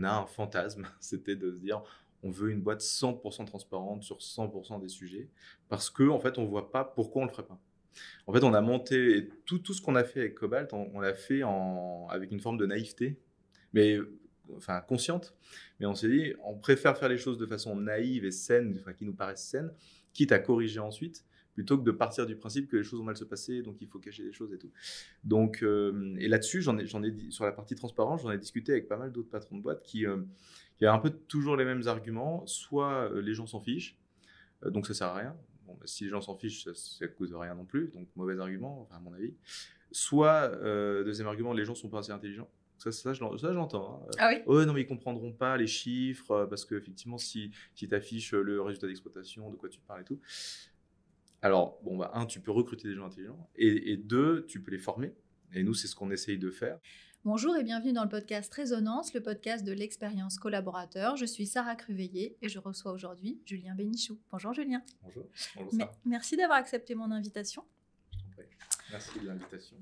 on a un fantasme, c'était de se dire on veut une boîte 100% transparente sur 100% des sujets, parce qu'en fait, on ne voit pas pourquoi on ne le ferait pas. En fait, on a monté, et tout ce qu'on a fait avec Cobalt, on l'a fait avec une forme de naïveté, mais enfin consciente. Mais on s'est dit, on préfère faire les choses de façon naïve et saine, enfin, qui nous paraissent saines, quitte à corriger ensuite, plutôt que de partir du principe que les choses vont mal se passer, donc il faut cacher des choses et tout. Donc, et là-dessus, sur la partie transparence, j'en ai discuté avec pas mal d'autres patrons de boîtes qui avaient un peu toujours les mêmes arguments. Soit les gens s'en fichent, donc ça sert à rien. Bon, bah, si les gens s'en fichent, ça ne coûte rien non plus, donc mauvais argument, enfin, à mon avis. Soit, deuxième argument, les gens sont pas assez intelligents. Ça, je l'entends. Hein. Ah oui. Oh non, mais ils comprendront pas les chiffres, parce qu'effectivement, si tu affiches le résultat d'exploitation, de quoi tu parles et tout. Alors, bon, bah, tu peux recruter des gens intelligents, et deux, tu peux les former. Et nous, c'est ce qu'on essaye de faire. Bonjour et bienvenue dans le podcast Résonance, le podcast de l'expérience collaborateur. Je suis Sarah Cruveillé et je reçois aujourd'hui Julien Bénichou. Bonjour Julien. Bonjour. Bonjour Sarah. Merci d'avoir accepté mon invitation. Merci de l'invitation.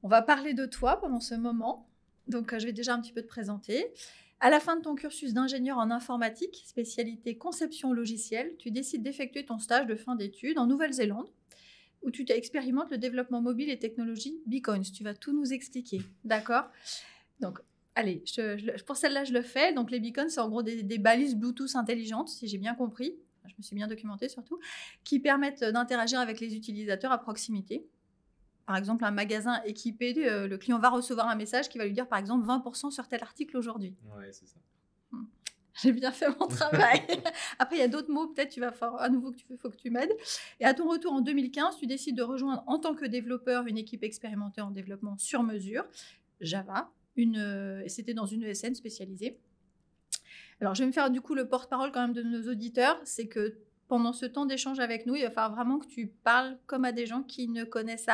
On va parler de toi pendant ce moment. Donc, je vais déjà un petit peu te présenter. À la fin de ton cursus d'ingénieur en informatique, spécialité conception logicielle, tu décides d'effectuer ton stage de fin d'études en Nouvelle-Zélande, où tu expérimentes le développement mobile et technologie Beacons. Tu vas tout nous expliquer, d'accord? Donc, allez, pour celle-là, je le fais. Donc, les Beacons, c'est en gros des balises Bluetooth intelligentes, si j'ai bien compris. Je me suis bien documentée surtout, qui permettent d'interagir avec les utilisateurs à proximité. Par exemple, un magasin équipé, le client va recevoir un message qui va lui dire, par exemple, 20% sur tel article aujourd'hui. Ouais, c'est ça. J'ai bien fait mon travail. Après, il y a d'autres mots, peut-être tu vas faire à nouveau faut que tu m'aides. Et à ton retour en 2015, tu décides de rejoindre en tant que développeur une équipe expérimentée en développement sur mesure, Java. C'était dans une ESN spécialisée. Alors, je vais me faire du coup le porte-parole quand même de nos auditeurs. C'est que pendant ce temps d'échange avec nous, il va falloir vraiment que tu parles comme à des gens qui ne connaissent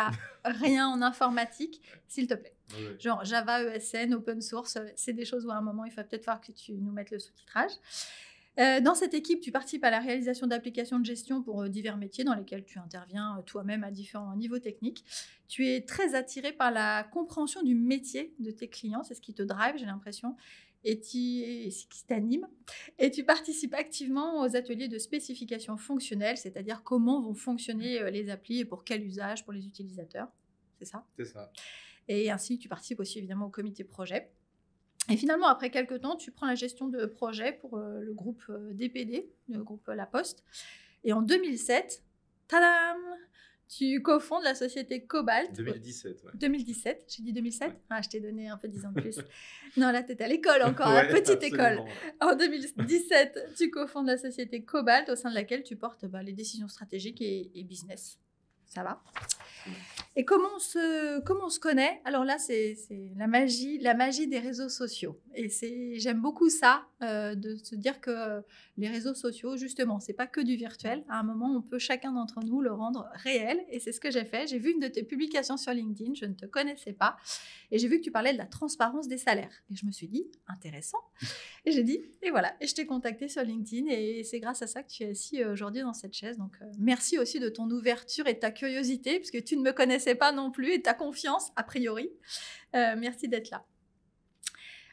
rien en informatique, s'il te plaît. Ouais. Genre Java, ESN, open source, c'est des choses où à un moment, il va peut-être falloir que tu nous mettes le sous-titrage. Dans cette équipe, tu participes à la réalisation d'applications de gestion pour divers métiers dans lesquels tu interviens toi-même à différents niveaux techniques. Tu es très attiré par la compréhension du métier de tes clients, c'est ce qui te drive, j'ai l'impression, et ce qui t'anime. Et tu participes activement aux ateliers de spécification fonctionnelle, c'est-à-dire comment vont fonctionner les applis et pour quel usage pour les utilisateurs. C'est ça ? C'est ça. Et ainsi, tu participes aussi évidemment au comité projet. Et finalement, après quelques temps, tu prends la gestion de projet pour le groupe DPD, le groupe La Poste. Et en 2007, tadam, tu cofondes la société Cobalt. 2017, ouais. 2017, j'ai dit 2007 ouais. Ah, je t'ai donné un peu 10 ans de plus. Non, là, t'étais à l'école encore, ouais, petite absolument. école. En 2017, tu cofondes la société Cobalt, au sein de laquelle tu portes les décisions stratégiques et business. Ça va ? Et comment on se connaît ? Alors là, c'est la magie des réseaux sociaux. Et j'aime beaucoup ça, de se dire que les réseaux sociaux, justement, c'est pas que du virtuel. À un moment, on peut chacun d'entre nous le rendre réel. Et c'est ce que j'ai fait. J'ai vu une de tes publications sur LinkedIn. Je ne te connaissais pas. Et j'ai vu que tu parlais de la transparence des salaires. Et je me suis dit, intéressant. Et j'ai dit, et voilà. Et je t'ai contacté sur LinkedIn. Et c'est grâce à ça que tu es assis aujourd'hui dans cette chaise. Donc, merci aussi de ton ouverture et de ta curiosité, parce que tu ne me connaissais pas non plus, et de ta confiance, a priori. Merci d'être là.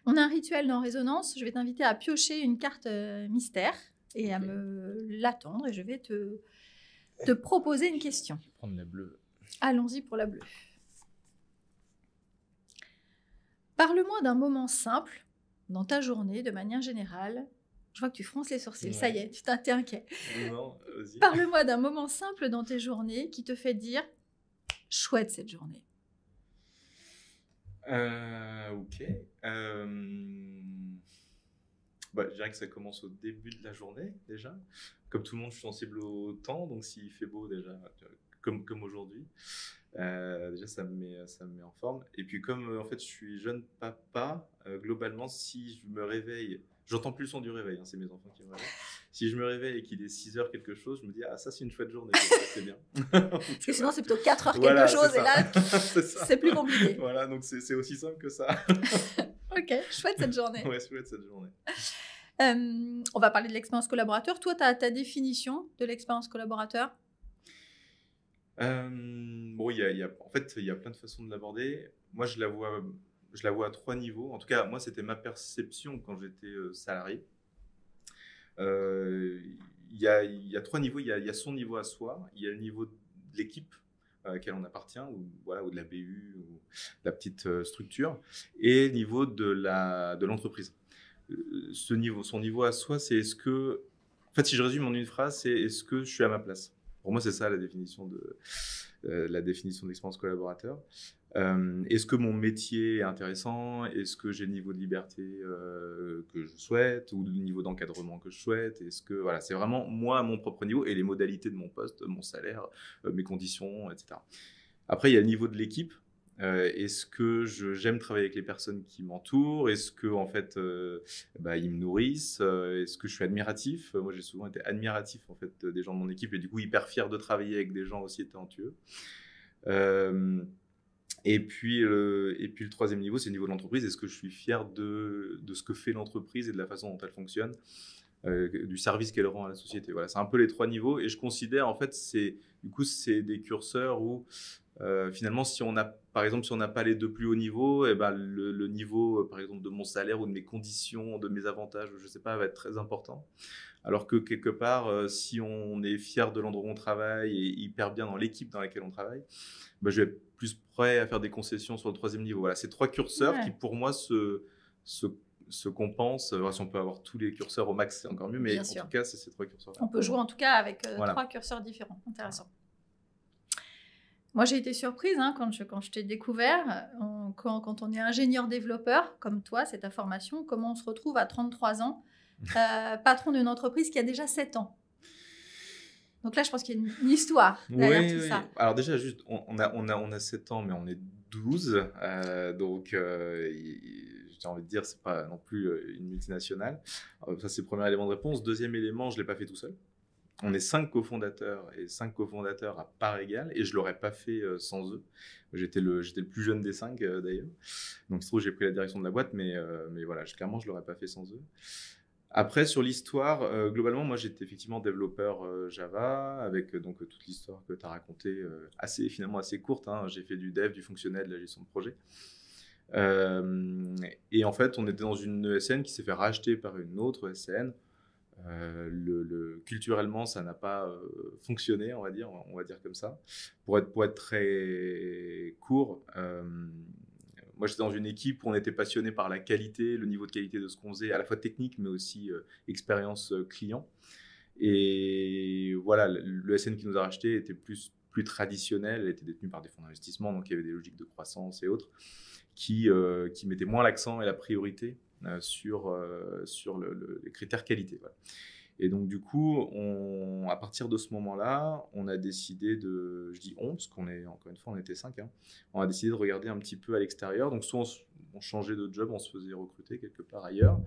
On a un rituel dans Résonance. Je vais t'inviter à piocher une carte mystère et à me l'attendre. Et je vais te proposer une question. Je vais prendre la bleue. Allons-y pour la bleue. Parle-moi d'un moment simple dans ta journée, de manière générale. Je vois que tu fronces les sourcils. Ouais. Ça y est, t'es inquiet. Non, vas-y. Parle-moi d'un moment simple dans tes journées qui te fait dire « chouette cette journée ». Ok. Je dirais que ça commence au début de la journée, déjà. Comme tout le monde, je suis sensible au temps, donc s'il fait beau, déjà, comme aujourd'hui, déjà, ça me met en forme. Et puis, comme en fait, je suis jeune papa, globalement, si je me réveille, j'entends plus le son du réveil, hein, c'est mes enfants qui me réveillent. Si je me réveille et qu'il est 6h quelque chose, je me dis, ah, ça, c'est une chouette journée, c'est bien. Parce que sinon, c'est plutôt 4h quelque chose, et là, c'est plus compliqué. Voilà, donc c'est aussi simple que ça. Ok, chouette cette journée. Ouais, chouette cette journée. On va parler de l'expérience collaborateur. Toi, tu as ta définition de l'expérience collaborateur ? En fait, il y a plein de façons de l'aborder. Moi, je la vois je la vois à 3 niveaux. En tout cas, moi, c'était ma perception quand j'étais salarié. Il y a 3 niveaux. Il y a son niveau à soi, il y a le niveau de l'équipe à laquelle on appartient, ou, voilà, ou de la BU, ou de la petite structure, et le niveau de l'entreprise. Son niveau à soi, c'est est-ce que... En fait, si je résume en une phrase, c'est est-ce que je suis à ma place? Pour moi, c'est ça la définition d'expérience collaborateur. Est-ce que mon métier est intéressant? Est-ce que j'ai le niveau de liberté que je souhaite, ou le niveau d'encadrement que je souhaite? Est-ce que voilà, c'est vraiment moi à mon propre niveau, et les modalités de mon poste, mon salaire, mes conditions, etc. Après, il y a le niveau de l'équipe. Est-ce que j'aime travailler avec les personnes qui m'entourent? Est-ce que en fait, ils me nourrissent? Est-ce que je suis admiratif? Moi, j'ai souvent été admiratif en fait des gens de mon équipe, et du coup hyper fier de travailler avec des gens aussi talentueux. Et puis le troisième niveau, c'est le niveau de l'entreprise. Est-ce que je suis fier de ce que fait l'entreprise et de la façon dont elle fonctionne, du service qu'elle rend à la société? Voilà, c'est un peu les 3 niveaux. Et je considère, en fait, c'est des curseurs où, finalement, par exemple, si on n'a pas les 2 plus hauts niveaux, et ben, le niveau, par exemple, de mon salaire ou de mes conditions, de mes avantages, je ne sais pas, va être très important. Alors que quelque part, si on est fier de l'endroit où on travaille et hyper bien dans l'équipe dans laquelle on travaille, je vais être plus prêt à faire des concessions sur le 3e niveau. Voilà, c'est 3 curseurs qui, pour moi, se compensent. Alors, si on peut avoir tous les curseurs au max, c'est encore mieux, mais en tout cas, c'est ces 3 curseurs. On peut jouer en tout cas avec 3 curseurs différents. Intéressant. Moi, j'ai été surprise quand je t'ai découvert. Quand on est ingénieur-développeur, comme toi, c'est ta formation, comment on se retrouve à 33 ans, patron d'une entreprise qui a déjà 7 ans. Donc là, je pense qu'il y a une histoire derrière tout ça. Alors déjà, juste, on a 7 ans, mais on est 12. Donc, j'ai envie de dire, c'est pas non plus une multinationale. Ça, c'est le premier élément de réponse. Deuxième élément, je ne l'ai pas fait tout seul. On est 5 cofondateurs, et 5 cofondateurs à part égale, et je ne l'aurais pas fait sans eux. J'étais le plus jeune des 5 d'ailleurs. Donc, il se trouve, j'ai pris la direction de la boîte, mais voilà, clairement, je ne l'aurais pas fait sans eux. Après, sur l'histoire, globalement, moi, j'étais effectivement développeur Java, avec donc toute l'histoire que tu as racontée, finalement assez courte. J'ai fait du dev, du fonctionnel, de la gestion de projet. Et en fait, on était dans une ESN qui s'est fait racheter par une autre ESN. Culturellement, ça n'a pas fonctionné, on va dire comme ça. Pour être très court, moi, j'étais dans une équipe où on était passionné par la qualité, le niveau de qualité de ce qu'on faisait, à la fois technique, mais aussi expérience client. Et voilà, le SN qui nous a racheté était plus traditionnel, elle était détenue par des fonds d'investissement, donc il y avait des logiques de croissance et autres qui mettaient moins l'accent et la priorité sur les critères qualité. Voilà. Et donc, du coup, à partir de ce moment-là, on a décidé je dis on, parce encore une fois, on était 5, on a décidé de regarder un petit peu à l'extérieur. Donc, soit on changeait de job, on se faisait recruter quelque part ailleurs.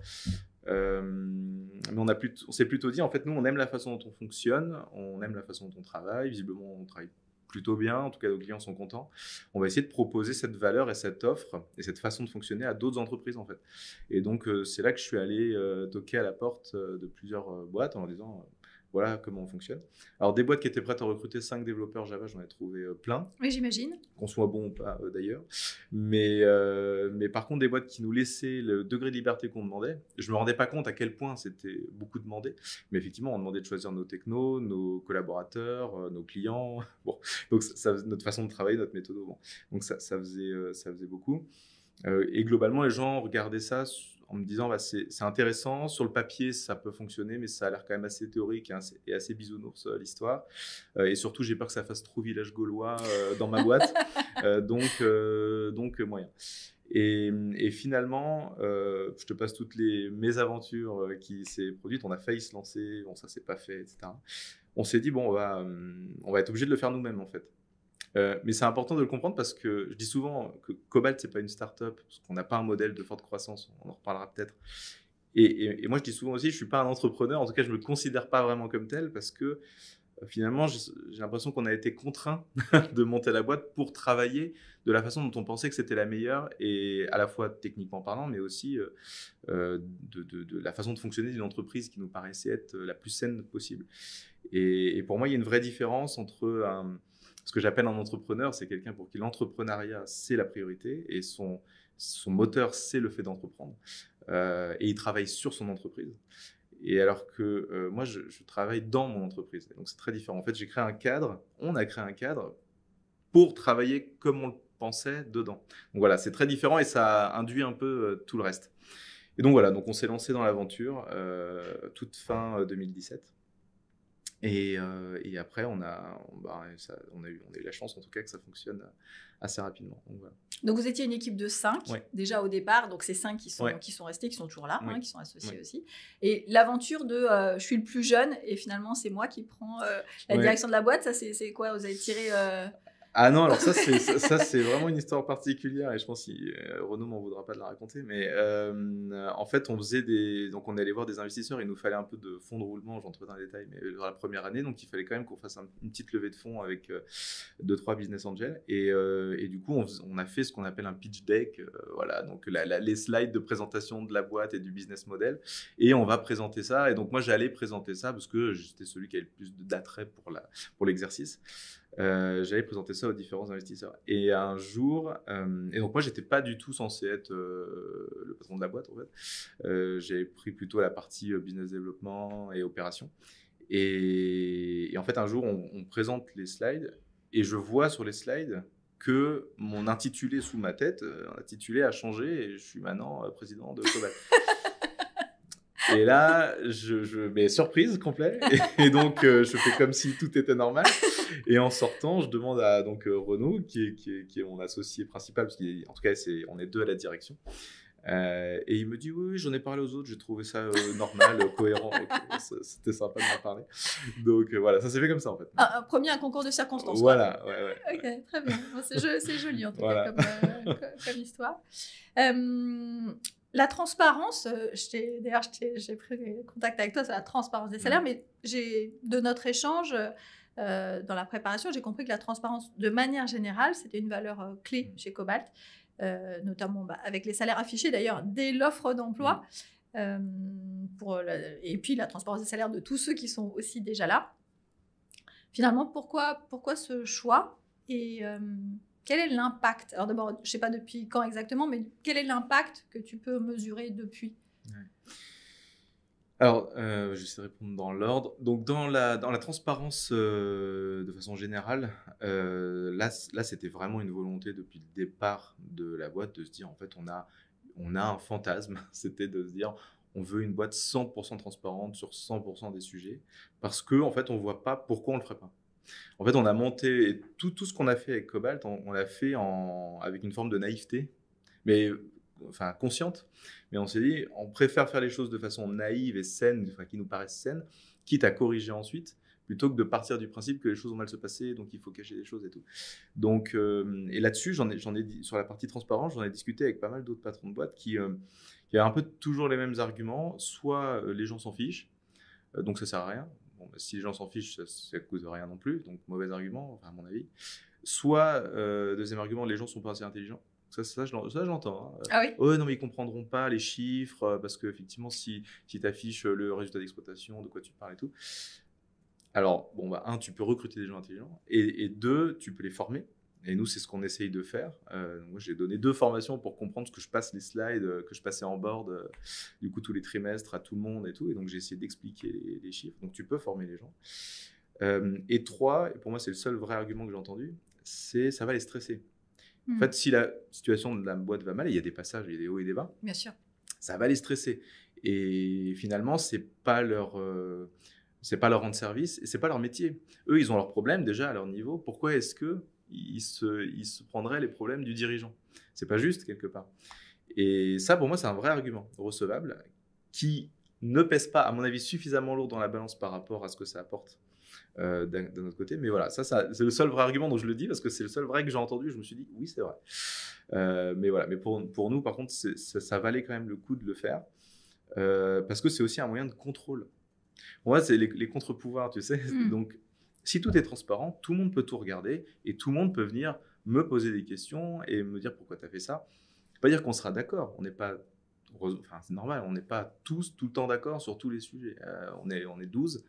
Mais on s'est plutôt dit, en fait, nous, on aime la façon dont on fonctionne, on aime la façon dont on travaille. Visiblement, on travaille plutôt bien, en tout cas nos clients sont contents. On va essayer de proposer cette valeur et cette offre et cette façon de fonctionner à d'autres entreprises en fait. Et donc c'est là que je suis allé toquer à la porte de plusieurs boîtes en leur disant voilà comment on fonctionne. Alors des boîtes qui étaient prêtes à recruter 5 développeurs Java, j'en ai trouvé plein. Oui, j'imagine. Qu'on soit bon ou pas d'ailleurs. Mais par contre des boîtes qui nous laissaient le degré de liberté qu'on demandait, je me rendais pas compte à quel point c'était beaucoup demandé. Mais effectivement, on demandait de choisir nos technos, nos collaborateurs, nos clients. Bon, donc notre façon de travailler, notre méthode. Bon. Donc ça faisait beaucoup. Et globalement, les gens regardaient ça en me disant c'est intéressant, sur le papier ça peut fonctionner, mais ça a l'air quand même assez théorique et assez bisounours l'histoire. Et surtout, j'ai peur que ça fasse trop village gaulois dans ma boîte, donc moyen. Et finalement, je te passe toutes les mésaventures qui s'est produites. On a failli se lancer, bon ça s'est pas fait, etc. On s'est dit bon, on va être obligé de le faire nous-mêmes en fait. Mais c'est important de le comprendre parce que je dis souvent que Cobalt, c'est pas une start-up, parce qu'on n'a pas un modèle de forte croissance, on en reparlera peut-être. Et moi, je dis souvent aussi, je suis pas un entrepreneur, en tout cas, je me considère pas vraiment comme tel parce que finalement, j'ai l'impression qu'on a été contraint de monter la boîte pour travailler de la façon dont on pensait que c'était la meilleure, et à la fois techniquement parlant, mais aussi de la façon de fonctionner d'une entreprise qui nous paraissait être la plus saine possible. Et pour moi, il y a une vraie différence entre ce que j'appelle un entrepreneur, c'est quelqu'un pour qui l'entrepreneuriat, c'est la priorité, et son moteur, c'est le fait d'entreprendre. Et il travaille sur son entreprise. Et alors que moi, je travaille dans mon entreprise. Donc, c'est très différent. En fait, on a créé un cadre pour travailler comme on le pensait dedans. Donc voilà, c'est très différent et ça induit un peu tout le reste. Et donc voilà, donc on s'est lancé dans l'aventure toute fin 2017. Et après, on a eu la chance en tout cas que ça fonctionne assez rapidement. Donc, voilà. Donc vous étiez une équipe de 5 déjà au départ, donc c'est 5 qui sont restés, qui sont toujours là, qui sont associés aussi. Et l'aventure de je suis le plus jeune et finalement c'est moi qui prends la direction de la boîte, ça c'est quoi? Vous avez tiré Ah non, alors ça c'est vraiment une histoire particulière et je pense que Renaud m'en voudra pas de la raconter, mais en fait donc on allait voir des investisseurs, il nous fallait un peu de fonds de roulement, j'entre dans les détails, mais dans la première année, donc il fallait quand même qu'on fasse une petite levée de fonds avec 2-3 business angels et du coup on a fait ce qu'on appelle un pitch deck, voilà, donc les slides de présentation de la boîte et du business model et on va présenter ça et donc moi j'allais présenter ça parce que j'étais celui qui avait le plus d'attrait pour l'exercice. J'avais présenté ça aux différents investisseurs. Et un jour, et donc moi, j'étais pas du tout censé être le patron de la boîte, en fait. J'avais pris plutôt la partie business développement et opération. Et en fait, un jour, on présente les slides et je vois sur les slides que mon intitulé sous ma tête, l'intitulé a changé et je suis maintenant président de Cobalt. Et là, mais surprise complète. Et donc, je fais comme si tout était normal. Et en sortant, je demande à donc, Renaud, qui est mon associé principal, parce qu'en tout cas, on est 2 à la direction. Et il me dit, oui, j'en ai parlé aux autres, j'ai trouvé ça normal, cohérent. C'était sympa de m'en parler. Donc, voilà, ça s'est fait comme ça, en fait. Un concours de circonstances. Voilà, ouais. Ok, très bien. C'est joli, en tout cas, comme histoire. La transparence, d'ailleurs, j'ai pris contact avec toi sur la transparence des salaires, mais de notre échange dans la préparation, j'ai compris que la transparence, de manière générale, c'était une valeur clé chez Cobalt, notamment avec les salaires affichés, d'ailleurs, dès l'offre d'emploi, et puis la transparence des salaires de tous ceux qui sont aussi déjà là. Finalement, pourquoi ce choix et quel est l'impact? Alors d'abord, je ne sais pas depuis quand exactement, mais quel est l'impact que tu peux mesurer depuis? Alors, j'essaie de répondre dans l'ordre. Donc, dans la transparence de façon générale, là, c'était vraiment une volonté depuis le départ de la boîte de se dire, en fait, on a un fantasme, c'était de se dire, on veut une boîte 100% transparente sur 100% des sujets, parce que en fait, on ne voit pas pourquoi on ne le ferait pas. En fait, on a monté, et tout ce qu'on a fait avec Cobalt, on l'a fait avec une forme de naïveté, mais enfin consciente. Mais on s'est dit, on préfère faire les choses de façon naïve et saine, enfin, qui nous paraissent saines, quitte à corriger ensuite, plutôt que de partir du principe que les choses vont mal se passer, donc il faut cacher des choses et tout. Donc, et là-dessus, sur la partie transparence, j'en ai discuté avec pas mal d'autres patrons de boîtes qui avaient un peu toujours les mêmes arguments. Soit les gens s'en fichent, donc ça sert à rien. Bon, bah, si les gens s'en fichent, ça ne coûte rien non plus, donc mauvais argument, enfin, à mon avis. Soit, deuxième argument, les gens sont pas assez intelligents. Ça, je l'entends. Hein. Ah oui? Ouais, non, mais ils comprendront pas les chiffres, parce qu'effectivement, si tu affiches le résultat d'exploitation, de quoi tu parles et tout. Alors, bon, bah, tu peux recruter des gens intelligents, et 2, tu peux les former. Et nous, c'est ce qu'on essaye de faire. Moi, j'ai donné 2 formations pour comprendre ce que je passe les slides, que je passais en board, du coup, tous les trimestres à tout le monde et tout. Et donc, j'ai essayé d'expliquer les chiffres. Donc, tu peux former les gens. Et 3, et pour moi, c'est le seul vrai argument que j'ai entendu, c'est ça va les stresser. En fait, si la situation de la boîte va mal, et il y a des passages, il y a des hauts et des bas, bien sûr, ça va les stresser. Et finalement, c'est pas leur rendre service et c'est pas leur métier. Eux, ils ont leurs problèmes déjà à leur niveau. Pourquoi est-ce que ils se prendraient les problèmes du dirigeant? C'est pas juste quelque part. Et ça, pour moi, c'est un vrai argument recevable qui ne pèse pas, à mon avis, suffisamment lourd dans la balance par rapport à ce que ça apporte d'un autre côté. Mais voilà, ça c'est le seul vrai argument dont je le dis parce que c'est le seul vrai que j'ai entendu. Je me suis dit, oui, c'est vrai. Mais voilà, mais pour nous, par contre, ça valait quand même le coup de le faire parce que c'est aussi un moyen de contrôle. Pour moi, c'est les contre-pouvoirs, tu sais. Donc, si tout est transparent, tout le monde peut tout regarder et tout le monde peut venir me poser des questions et me dire pourquoi tu as fait ça. Ça veut pas dire qu'on sera d'accord. On n'est pas, enfin, c'est normal, on n'est pas tous tout le temps d'accord sur tous les sujets. On est 12.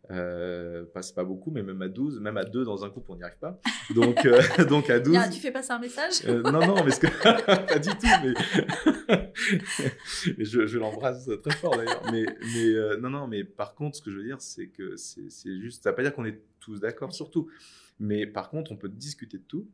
C'est pas beaucoup, mais même à 12, même à 2 dans un couple, on n'y arrive pas. Donc, donc à 12... Tu fais passer un message non, mais pas du tout, mais je l'embrasse très fort d'ailleurs. Non, mais par contre, ce que je veux dire, c'est que c'est juste, ça ne veut pas dire qu'on est tous d'accord sur tout. Mais par contre, on peut discuter de tout.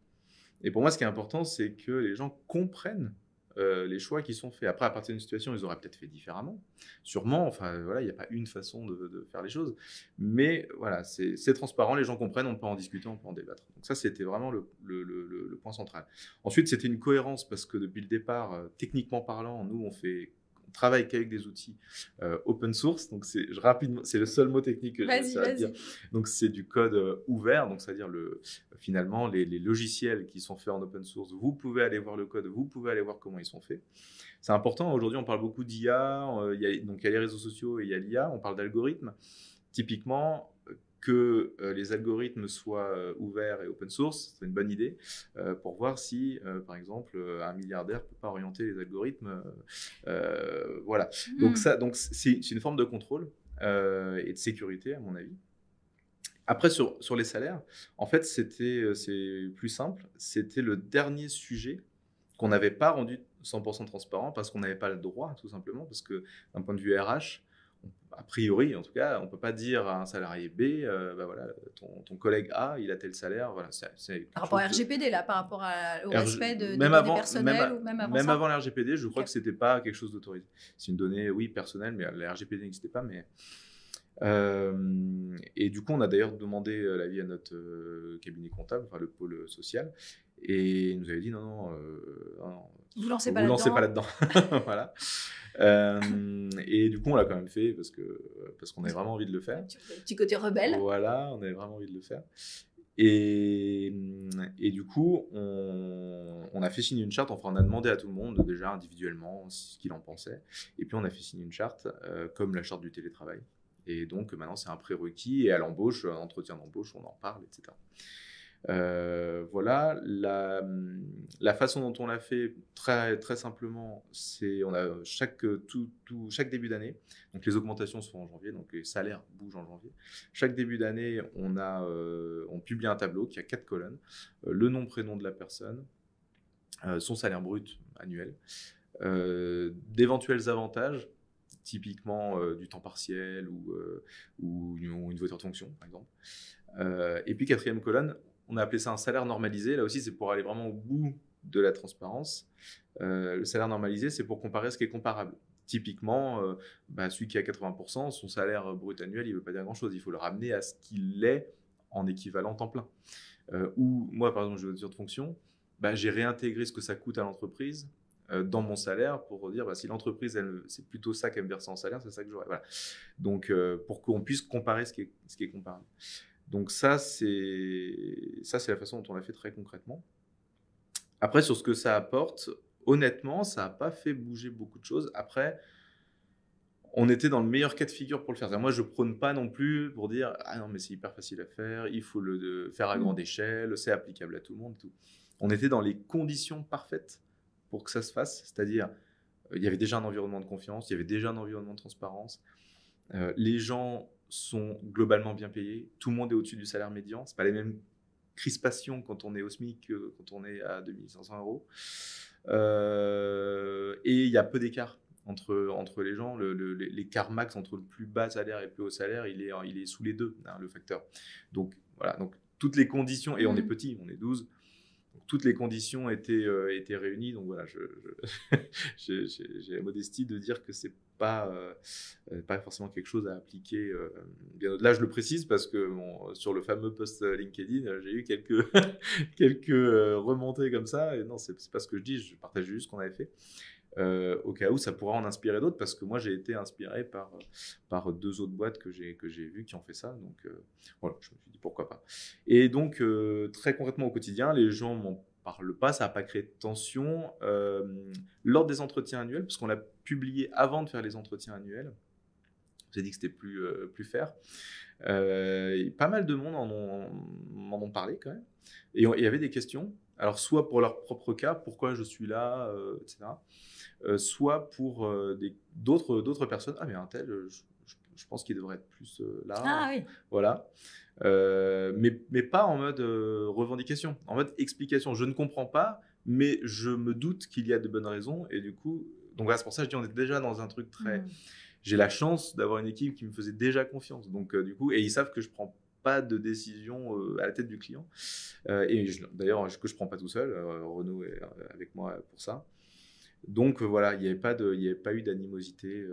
Et pour moi, ce qui est important, c'est que les gens comprennent les choix qui sont faits. Après, à partir d'une situation, ils auraient peut-être fait différemment. Sûrement, enfin, voilà, il n'y a pas une façon de faire les choses. Mais voilà, c'est transparent, les gens comprennent, on peut en discuter, on peut en débattre. Donc ça, c'était vraiment le point central. Ensuite, c'était une cohérence parce que depuis le départ, techniquement parlant, nous, on travaille qu'avec des outils open source. Donc, rapidement, c'est le seul mot technique que je dire. Donc, c'est du code ouvert. Donc, c'est-à-dire finalement, les logiciels qui sont faits en open source, vous pouvez aller voir le code, vous pouvez aller voir comment ils sont faits. C'est important. Aujourd'hui, on parle beaucoup d'IA. Donc, il y a les réseaux sociaux et il y a l'IA. On parle d'algorithmes. Typiquement, que les algorithmes soient ouverts et open source, c'est une bonne idée pour voir si, par exemple, un milliardaire ne peut pas orienter les algorithmes. Voilà. Donc, c'est une forme de contrôle et de sécurité, à mon avis. Après, sur les salaires, en fait, c'est plus simple. C'était le dernier sujet qu'on n'avait pas rendu 100% transparent parce qu'on n'avait pas le droit, tout simplement, parce que d'un point de vue RH, a priori, en tout cas, on ne peut pas dire à un salarié B, voilà, ton collègue A, il a tel salaire. Voilà, par rapport à RGPD, là, par rapport au respect des données personnelles ou même avant ça. Même avant la RGPD, je crois que ce n'était pas quelque chose d'autorisé. C'est une donnée, oui, personnelle, mais la RGPD n'existait pas. Et du coup, on a d'ailleurs demandé l'avis à notre cabinet comptable, enfin le pôle social, et il nous avait dit non, vous ne lancez pas là-dedans. Voilà. Et du coup, on l'a quand même fait parce qu'on avait vraiment envie de le faire. Petit côté rebelle. Voilà, on avait vraiment envie de le faire. Et du coup, on a fait signer une charte. Enfin, on a demandé à tout le monde déjà individuellement ce qu'il en pensait. Et puis, on a fait signer une charte comme la charte du télétravail. Et donc, maintenant, c'est un prérequis. Et à l'embauche, un entretien d'embauche, on en parle, etc. Voilà, la façon dont on l'a fait très, très simplement, c'est on a chaque début d'année, donc les augmentations sont en janvier, donc les salaires bougent en janvier. Chaque début d'année, on publie un tableau qui a 4 colonnes, le nom, prénom de la personne, son salaire brut annuel, d'éventuels avantages, typiquement du temps partiel ou une voiture de fonction, par exemple. Et puis, 4e colonne, on a appelé ça un salaire normalisé. Là aussi, c'est pour aller vraiment au bout de la transparence. Le salaire normalisé, c'est pour comparer ce qui est comparable. Typiquement, celui qui a 80%, son salaire brut annuel, il ne veut pas dire grand-chose. Il faut le ramener à ce qu'il est en équivalent temps plein. Ou moi, par exemple, j'ai une voiture de fonction, j'ai réintégré ce que ça coûte à l'entreprise dans mon salaire pour dire si l'entreprise, c'est plutôt ça qu'elle me verse en salaire, c'est ça que j'aurai. Voilà. Donc, pour qu'on puisse comparer ce qui est comparable. Donc ça, c'est la façon dont on l'a fait très concrètement. Après, sur ce que ça apporte, honnêtement, ça n'a pas fait bouger beaucoup de choses. Après, on était dans le meilleur cas de figure pour le faire. Moi, je ne prône pas non plus pour dire « Ah non, mais c'est hyper facile à faire, il faut le faire à grande échelle, c'est applicable à tout le monde. » tout. On était dans les conditions parfaites pour que ça se fasse. C'est-à-dire, il y avait déjà un environnement de confiance, il y avait déjà un environnement de transparence. Les gens sont globalement bien payés. Tout le monde est au-dessus du salaire médian. Ce n'est pas les mêmes crispations quand on est au SMIC que quand on est à 2500 €. Et il y a peu d'écart entre les gens. L'écart max entre le plus bas salaire et le plus haut salaire, il est sous les deux, le facteur. Donc, voilà. Donc, toutes les conditions, et on est petit, on est 12, donc, toutes les conditions étaient réunies. Donc, voilà, j'ai la modestie de dire que c'est pas forcément quelque chose à appliquer bien au-delà. Je le précise parce que sur le fameux post LinkedIn, j'ai eu quelques remontées comme ça. Et non, c'est pas ce que je dis, je partage juste ce qu'on avait fait. Au cas où ça pourra en inspirer d'autres, parce que moi j'ai été inspiré par 2 autres boîtes que j'ai vues qui ont fait ça. Donc voilà, je me suis dit pourquoi pas. Et donc très concrètement au quotidien, les gens m'en parlent pas, ça n'a pas créé de tension. Lors des entretiens annuels, parce qu'on l'a publié avant de faire les entretiens annuels, j'ai dit que c'était plus faire. Pas mal de monde m'en ont parlé quand même. Et il y avait des questions. Alors, soit pour leur propre cas, pourquoi je suis là, etc. Soit pour d'autres personnes. Ah, mais un tel, je pense qu'il devrait être plus là. Ah oui. Voilà. Mais pas en mode revendication, en mode explication. Je ne comprends pas, mais je me doute qu'il y a de bonnes raisons. Et du coup, donc voilà, c'est pour ça que je dis on est déjà dans un truc très... J'ai la chance d'avoir une équipe qui me faisait déjà confiance. Donc du coup, et ils savent que je prends pas de décision à la tête du client. D'ailleurs, que je prends pas tout seul. Renaud est avec moi pour ça. Donc voilà, il n'y avait pas eu d'animosité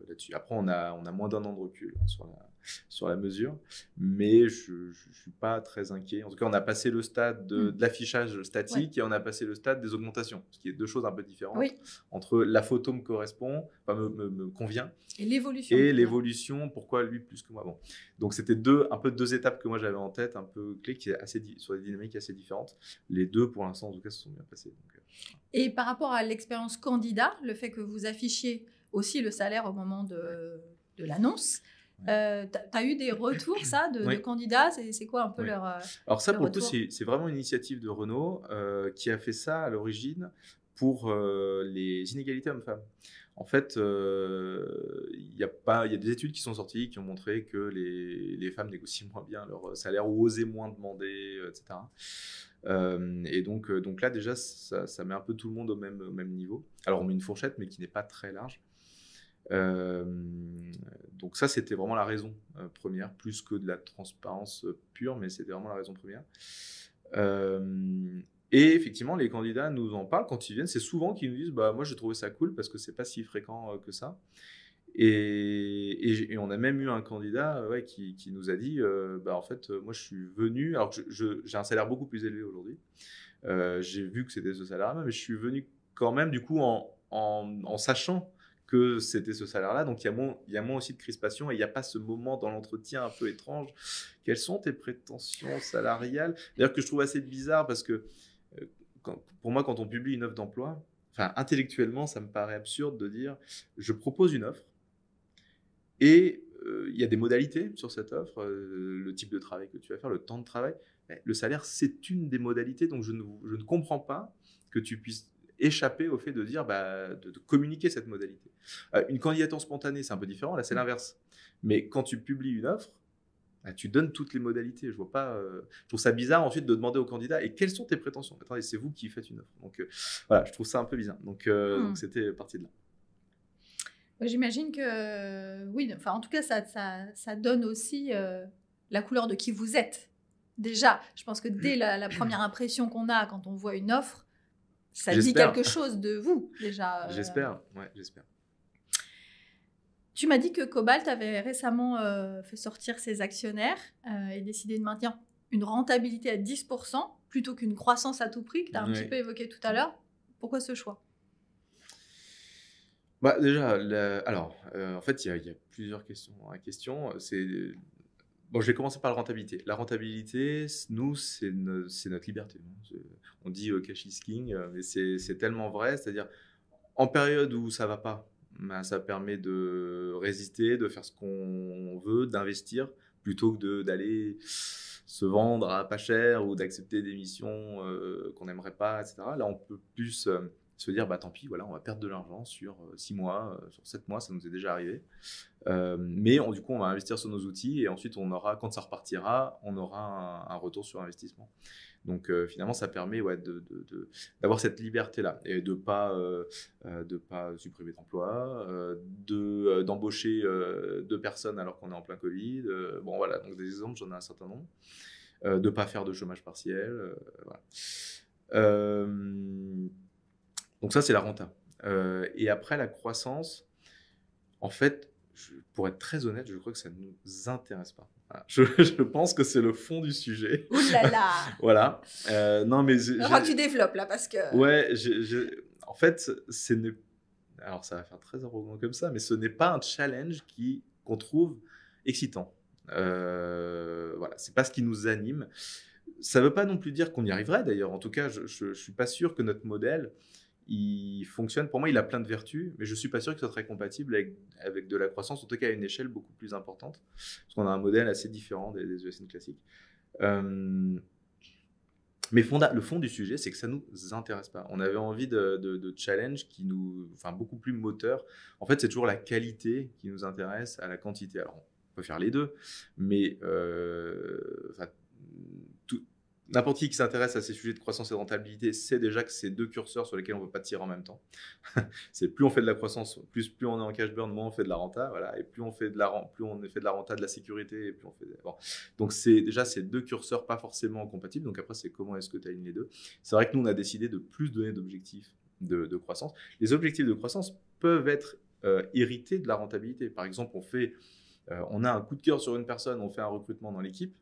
là-dessus. Après, on a moins d'un an de recul sur la mesure, mais je ne suis pas très inquiet. En tout cas, on a passé le stade de l'affichage statique et on a passé le stade des augmentations, ce qui est deux choses un peu différentes. Entre la photo me correspond, enfin me convient, et l'évolution. Et l'évolution, pourquoi lui plus que moi. Bon. Donc c'était un peu deux étapes que moi j'avais en tête, un peu clés, sur des dynamiques assez différentes. Les deux, pour l'instant, en tout cas, se sont bien passés. Donc, Et par rapport à l'expérience candidat, le fait que vous affichiez aussi le salaire au moment de l'annonce, tu as eu des retours, ça, de candidats? C'est quoi un peu leur Alors ça, pour le coup, retour? c'est vraiment une initiative de Renault qui a fait ça à l'origine pour les inégalités hommes-femmes. En fait, il y a des études qui sont sorties qui ont montré que les femmes négocient moins bien leur salaire ou osaient moins demander, etc. Et donc là, déjà, ça met un peu tout le monde au même niveau. Alors, on met une fourchette, mais qui n'est pas très large. Donc ça, c'était vraiment la raison première, plus que de la transparence pure, mais c'était vraiment la raison première. Et effectivement, les candidats nous en parlent quand ils viennent. C'est souvent qu'ils nous disent bah, « moi, j'ai trouvé ça cool parce que c'est pas si fréquent que ça ». Et on a même eu un candidat qui nous a dit bah, en fait, moi, je suis venu, alors que j'ai un salaire beaucoup plus élevé aujourd'hui. J'ai vu que c'était ce salaire-là, mais je suis venu quand même, du coup, en sachant que c'était ce salaire-là. Donc, il y a moins aussi de crispation et il n'y a pas ce moment dans l'entretien un peu étrange. Quelles sont tes prétentions salariales? D'ailleurs, que je trouve assez bizarre parce que pour moi, quand on publie une offre d'emploi, enfin, intellectuellement, ça me paraît absurde de dire je propose une offre et il y a des modalités sur cette offre, le type de travail que tu vas faire, le temps de travail. Le salaire, c'est une des modalités, donc je ne comprends pas que tu puisses échapper au fait de dire, de communiquer cette modalité. Une candidature spontanée, c'est un peu différent, là c'est l'inverse. Mais quand tu publies une offre, tu donnes toutes les modalités. Je vois pas. Je trouve ça bizarre ensuite de demander au candidat et quelles sont tes prétentions. Attendez, c'est vous qui faites une offre. Donc voilà, je trouve ça un peu bizarre. Donc c'était parti de là. J'imagine que oui. Enfin, en tout cas, ça donne aussi la couleur de qui vous êtes. Déjà, je pense que dès la première impression qu'on a quand on voit une offre, ça dit quelque chose de vous déjà. J'espère. Ouais, j'espère. Tu m'as dit que Cobalt avait récemment fait sortir ses actionnaires et décidé de maintenir une rentabilité à 10% plutôt qu'une croissance à tout prix que tu as un petit peu évoqué tout à l'heure. Pourquoi ce choix? Bah, déjà, en fait, il y a plusieurs questions dans la question. Bon, je vais commencer par la rentabilité. La rentabilité, nous, c'est notre liberté. On dit cash is king, mais c'est tellement vrai. C'est-à-dire, en période où ça ne va pas, ça permet de résister, de faire ce qu'on veut, d'investir, plutôt que d'aller se vendre à pas cher ou d'accepter des missions qu'on n'aimerait pas, etc. Là, on peut plus se dire, tant pis, voilà, on va perdre de l'argent sur 6 mois, sur 7 mois, ça nous est déjà arrivé. Mais du coup, on va investir sur nos outils et ensuite, quand ça repartira, on aura un retour sur investissement. Donc finalement, ça permet d'avoir cette liberté-là et de pas supprimer d'emplois, d'embaucher 2 personnes alors qu'on est en plein Covid. Bon voilà, donc des exemples, j'en ai un certain nombre. De pas faire de chômage partiel. Voilà. Donc ça, c'est la renta. Et après, la croissance, en fait, pour être très honnête, je crois que ça ne nous intéresse pas. Voilà. Je pense que c'est le fond du sujet. Ouh là là. Voilà. Non, mais tu développes là parce que... Ouais, en fait, alors ça va faire très arrogant comme ça, mais ce n'est pas un challenge qu'on trouve excitant. Voilà, c'est pas ce qui nous anime. Ça ne veut pas non plus dire qu'on y arriverait d'ailleurs. En tout cas, je ne suis pas sûr que notre modèle il fonctionne. Pour moi, il a plein de vertus, mais je ne suis pas sûr que ce serait compatible avec de la croissance, en tout cas à une échelle beaucoup plus importante, parce qu'on a un modèle assez différent des ESN classiques. Mais le fond du sujet, c'est que ça nous intéresse pas. On avait envie de challenge beaucoup plus moteur. En fait, c'est toujours la qualité qui nous intéresse à la quantité. Alors, on peut faire les deux, mais n'importe qui s'intéresse à ces sujets de croissance et de rentabilité sait déjà que c'est deux curseurs sur lesquels on ne peut pas tirer en même temps. C'est plus on fait de la croissance, plus on est en cash burn, moins on fait de la renta, voilà. Et plus on fait de la renta, de la sécurité, et plus on fait. Bon. Donc c'est déjà ces deux curseurs pas forcément compatibles. Donc après c'est comment est-ce que tu alignes les deux. C'est vrai que nous on a décidé de plus donner d'objectifs de croissance. Les objectifs de croissance peuvent être hérités de la rentabilité. Par exemple, on a un coup de cœur sur une personne, on fait un recrutement dans l'équipe.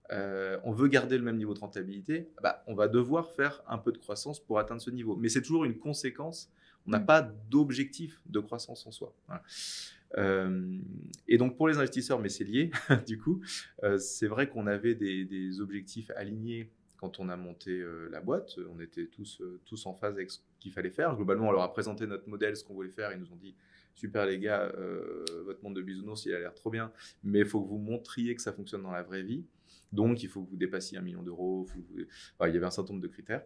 On veut garder le même niveau de rentabilité, on va devoir faire un peu de croissance pour atteindre ce niveau. Mais c'est toujours une conséquence. On n'a pas d'objectif de croissance en soi. Voilà. Et donc pour les investisseurs, mais c'est lié, du coup, c'est vrai qu'on avait des objectifs alignés quand on a monté la boîte. On était tous en phase avec ce qu'il fallait faire. Globalement, on leur a présenté notre modèle, ce qu'on voulait faire. Ils nous ont dit super les gars, votre monde de bisounours, il a l'air trop bien, mais il faut que vous montriez que ça fonctionne dans la vraie vie. Donc, il faut que vous dépassiez 1 million d'euros. Il y avait un certain nombre de critères.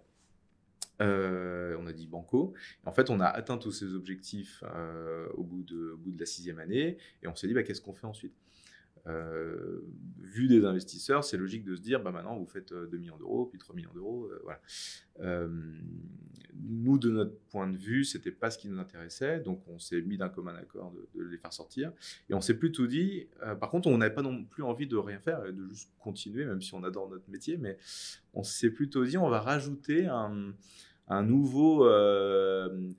On a dit banco. Et en fait, on a atteint tous ces objectifs au bout de la 6e année. Et on s'est dit, qu'est-ce qu'on fait ensuite ? Vu des investisseurs, c'est logique de se dire, maintenant, vous faites 2 millions d'euros, puis 3 millions d'euros. Voilà. Nous, de notre point de vue, c'était pas ce qui nous intéressait. Donc, on s'est mis d'un commun accord de les faire sortir. Et on s'est plutôt dit, par contre, on n'avait pas non plus envie de rien faire et de juste continuer, même si on adore notre métier. Mais on s'est plutôt dit, on va rajouter un nouvel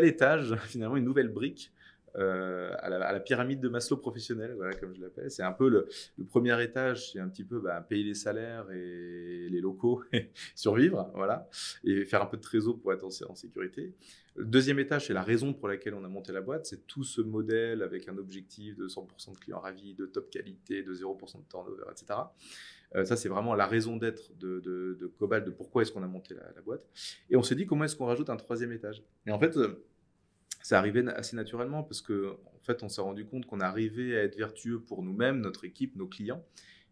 étage, finalement, une nouvelle brique à la pyramide de Maslow professionnelle, voilà, comme je l'appelle. C'est un peu le premier étage, c'est un petit peu payer les salaires et les locaux, et survivre, voilà, et faire un peu de trésor pour être en sécurité. Le deuxième étage, c'est la raison pour laquelle on a monté la boîte. C'est tout ce modèle avec un objectif de 100% de clients ravis, de top qualité, de 0% de turnover, etc. Ça, c'est vraiment la raison d'être de Cobalt, de pourquoi est-ce qu'on a monté la boîte. Et on s'est dit, comment est-ce qu'on rajoute un troisième étage ? Et en fait, ça arrivait assez naturellement parce qu'en fait, on s'est rendu compte qu'on arrivait à être vertueux pour nous-mêmes, notre équipe, nos clients.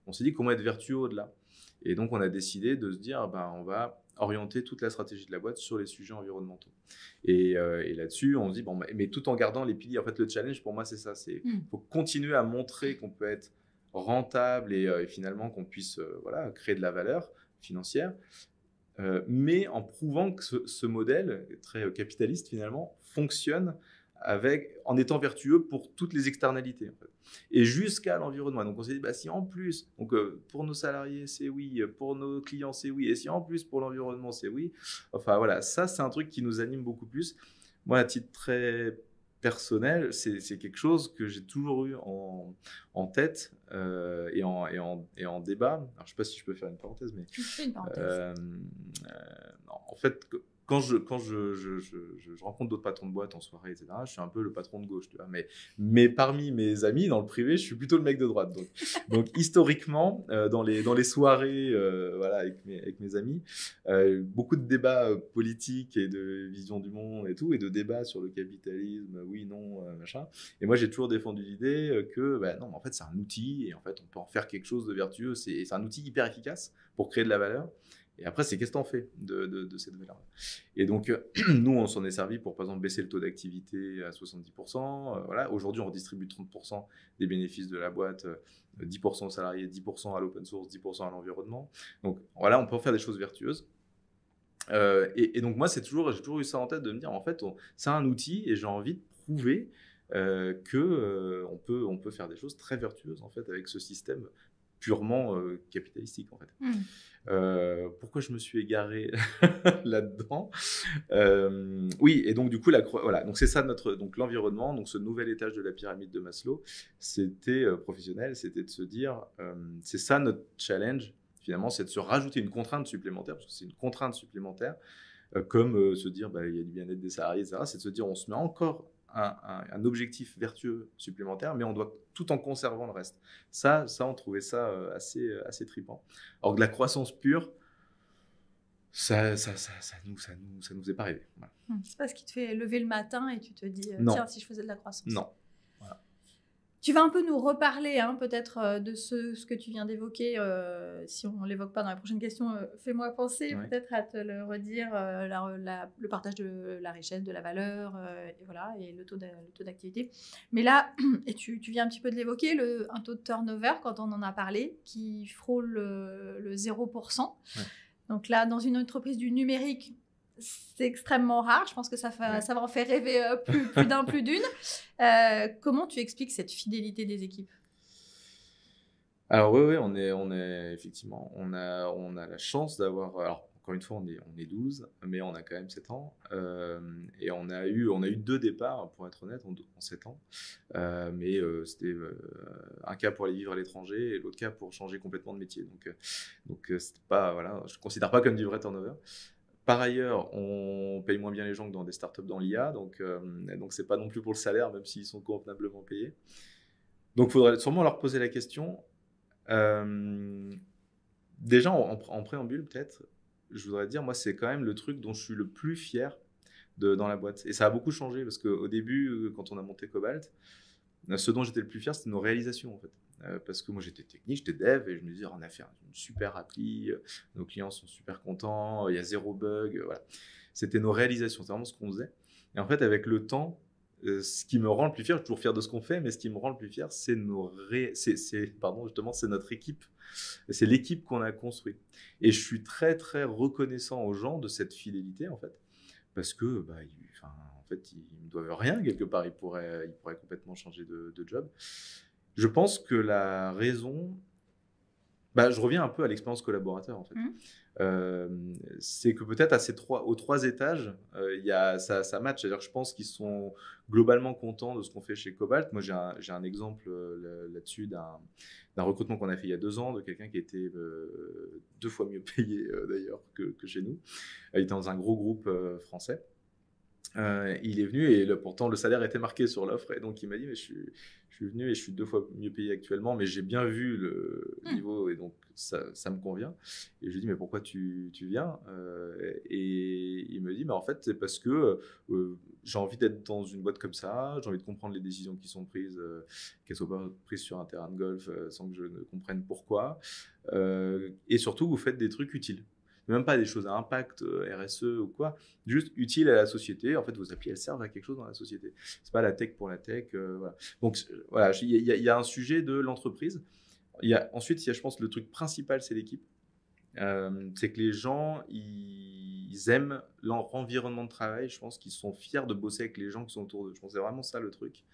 On s'est dit comment être vertueux au-delà. Et donc, on a décidé de se dire, on va orienter toute la stratégie de la boîte sur les sujets environnementaux. Et là-dessus, on se dit, mais tout en gardant les piliers. En fait, le challenge, pour moi, c'est ça. Il faut continuer à montrer qu'on peut être rentable et finalement qu'on puisse créer de la valeur financière. Mais en prouvant que ce modèle, très capitaliste finalement, fonctionne en étant vertueux pour toutes les externalités. En fait. Et jusqu'à l'environnement. Donc on s'est dit, si en plus, pour nos salariés c'est oui, pour nos clients c'est oui, et si en plus pour l'environnement c'est oui, enfin voilà, ça c'est un truc qui nous anime beaucoup plus. Moi, à titre très personnel, c'est quelque chose que j'ai toujours eu en tête et en débat. Alors, je ne sais pas si je peux faire une parenthèse, mais tu fais une parenthèse. Non, en fait, quand je rencontre d'autres patrons de boîte en soirée, etc., je suis un peu le patron de gauche, tu vois. Mais parmi mes amis, dans le privé, je suis plutôt le mec de droite. Donc historiquement, dans les soirées, avec mes amis, beaucoup de débats politiques et de vision du monde et tout, et de débats sur le capitalisme, oui, non, machin. Et moi, j'ai toujours défendu l'idée que, non, en fait, c'est un outil et en fait, on peut en faire quelque chose de vertueux. C'est un outil hyper efficace pour créer de la valeur. Et après, c'est qu'est-ce que t'en fais de cette valeur-là. Et donc, nous, on s'en est servi pour, par exemple, baisser le taux d'activité à 70%. Voilà. Aujourd'hui, on redistribue 30% des bénéfices de la boîte, 10% aux salariés, 10% à l'open source, 10% à l'environnement. Donc, voilà, on peut faire des choses vertueuses. Et donc, moi, j'ai toujours eu ça en tête de me dire, en fait, c'est un outil et j'ai envie de prouver qu'on peut faire des choses très vertueuses, en fait, avec ce système purement capitalistique, en fait. Pourquoi je me suis égaré là-dedans oui, et donc du coup, voilà, donc c'est ça donc l'environnement, donc ce nouvel étage de la pyramide de Maslow, c'était professionnel, c'était de se dire, c'est ça notre challenge, finalement, c'est de se rajouter une contrainte supplémentaire, parce que c'est une contrainte supplémentaire, comme se dire, il y a du bien-être des salariés, etc. C'est de se dire, on se met encore un objectif vertueux supplémentaire, mais on doit tout en conservant le reste. Ça on trouvait ça assez trippant. Alors que la croissance pure, ça nous est pas arrivé. Voilà. C'est pas ce qui te fait lever le matin et tu te dis, tiens, si je faisais de la croissance. Non. Voilà. Tu vas un peu nous reparler peut-être de ce que tu viens d'évoquer. Si on ne l'évoque pas dans la prochaine question, fais-moi penser peut-être à te le redire, le partage de la richesse, de la valeur, et, voilà, et le taux d'activité. Mais là, et tu viens un petit peu de l'évoquer, un taux de turnover, quand on en a parlé, qui frôle le 0%. Ouais. Donc là, dans une entreprise du numérique, c'est extrêmement rare. Je pense que ça va en faire rêver plus d'un, plus d'une. Comment tu expliques cette fidélité des équipes? Alors oui, on est effectivement, on a la chance d'avoir. Alors encore une fois, on est 12, mais on a quand même 7 ans. Et on a eu 2 départs, pour être honnête, en 7 ans. Mais c'était un cas pour aller vivre à l'étranger et l'autre cas pour changer complètement de métier. Donc c'était pas, voilà, je ne considère pas comme du vrai turnover. Par ailleurs, on paye moins bien les gens que dans des startups dans l'IA, donc c'est pas non plus pour le salaire, même s'ils sont convenablement payés. Donc il faudrait sûrement leur poser la question. Déjà, en préambule, peut-être, je voudrais dire, moi, c'est quand même le truc dont je suis le plus fier dans la boîte. Et ça a beaucoup changé, parce qu'au début, quand on a monté Cobalt, ce dont j'étais le plus fier, c'était nos réalisations, en fait. Parce que moi, j'étais technique, j'étais dev, et je me disais, on a fait une super appli, nos clients sont super contents, il y a 0 bug, voilà. C'était nos réalisations, c'est vraiment ce qu'on faisait. Et en fait, avec le temps, ce qui me rend le plus fier, je suis toujours fier de ce qu'on fait, mais ce qui me rend le plus fier, c'est c'est notre équipe. C'est l'équipe qu'on a construite. Et je suis très, très reconnaissant aux gens de cette fidélité, en fait. Parce que, en fait, ils ne me doivent rien, quelque part. Ils pourraient complètement changer de job. Je pense que la raison... je reviens un peu à l'expérience collaborateur, en fait. C'est que peut-être aux 3 étages, ça match. C'est-à-dire que je pense qu'ils sont globalement contents de ce qu'on fait chez Cobalt. Moi, j'ai un exemple là-dessus d'un recrutement qu'on a fait il y a 2 ans, de quelqu'un qui était 2 fois mieux payé d'ailleurs que chez nous. Il était dans un gros groupe français. Il est venu et pourtant le salaire était marqué sur l'offre, et donc il m'a dit, mais je suis venu et je suis 2 fois mieux payé actuellement, mais j'ai bien vu le niveau et donc ça me convient. Et je lui dis, mais pourquoi tu viens? Et il me dit, mais en fait c'est parce que j'ai envie d'être dans une boîte comme ça, j'ai envie de comprendre les décisions qui sont prises, qu'elles soient pas prises sur un terrain de golf sans que je ne comprenne pourquoi, et surtout vous faites des trucs utiles. Même pas des choses à impact, RSE ou quoi, juste utiles à la société. En fait, vos applis, elles servent à quelque chose dans la société. C'est pas la tech pour la tech. Voilà. Donc, voilà, il y a un sujet de l'entreprise. Ensuite, je pense, le truc principal, c'est l'équipe. C'est que les gens, ils aiment leur environnement de travail. Je pense qu'ils sont fiers de bosser avec les gens qui sont autour d'eux. Je pense que c'est vraiment ça le truc.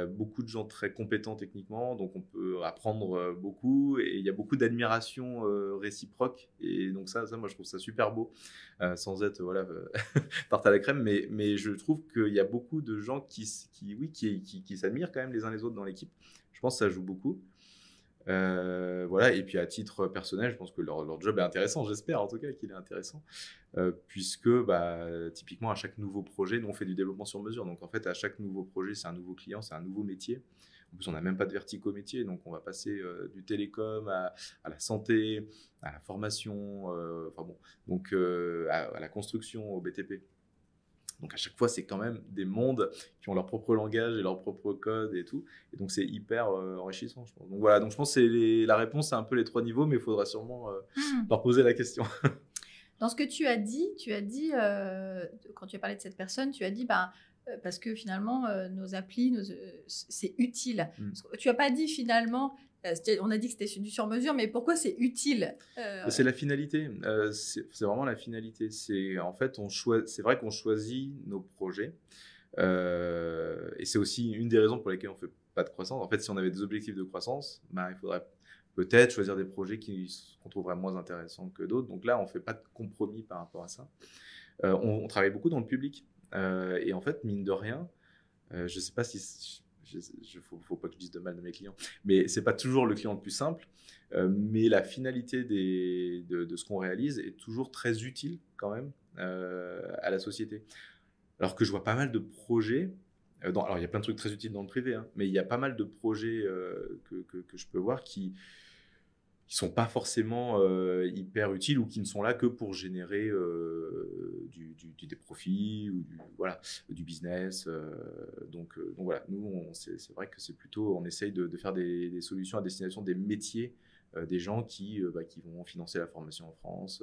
Beaucoup de gens très compétents techniquement, donc on peut apprendre beaucoup, et il y a beaucoup d'admiration réciproque, et donc ça moi je trouve ça super beau, sans être tarte à la crème, mais je trouve qu'il y a beaucoup de gens qui s'admirent quand même les uns les autres dans l'équipe. Je pense que ça joue beaucoup. Voilà, et puis à titre personnel, je pense que leur job est intéressant, j'espère en tout cas qu'il est intéressant, puisque typiquement à chaque nouveau projet, nous on fait du développement sur mesure, donc en fait à chaque nouveau projet c'est un nouveau client, c'est un nouveau métier. En plus on n'a même pas de verticaux métiers, donc on va passer du télécom à la santé, à la formation, donc à la construction, au BTP. Donc à chaque fois, c'est quand même des mondes qui ont leur propre langage et leur propre code et tout. Et donc c'est hyper enrichissant, je pense. Donc voilà, donc je pense que la réponse, c'est un peu les 3 niveaux, mais il faudra sûrement leur poser la question. Dans ce que tu as dit, quand tu as parlé de cette personne, tu as dit, parce que finalement, nos applis, c'est utile. Tu n'as pas dit finalement... on a dit que c'était du sur-mesure, mais pourquoi c'est utile? C'est la finalité. C'est vraiment la finalité. En fait, c'est vrai qu'on choisit nos projets. Et c'est aussi une des raisons pour lesquelles on ne fait pas de croissance. En fait, si on avait des objectifs de croissance, il faudrait peut-être choisir des projets qu'on trouverait moins intéressants que d'autres. Donc là, on ne fait pas de compromis par rapport à ça. On travaille beaucoup dans le public. Et en fait, mine de rien, je ne sais pas si... faut pas que je dise de mal de mes clients, mais c'est pas toujours le client le plus simple, mais la finalité de ce qu'on réalise est toujours très utile quand même à la société. Alors que je vois pas mal de projets, alors il y a plein de trucs très utiles dans le privé, mais il y a pas mal de projets que je peux voir qui sont pas forcément hyper utiles ou qui ne sont là que pour générer des profits ou voilà, du business. Donc voilà, nous, c'est vrai que c'est plutôt, on essaye de faire des solutions à destination des métiers, des gens qui vont financer la formation en France,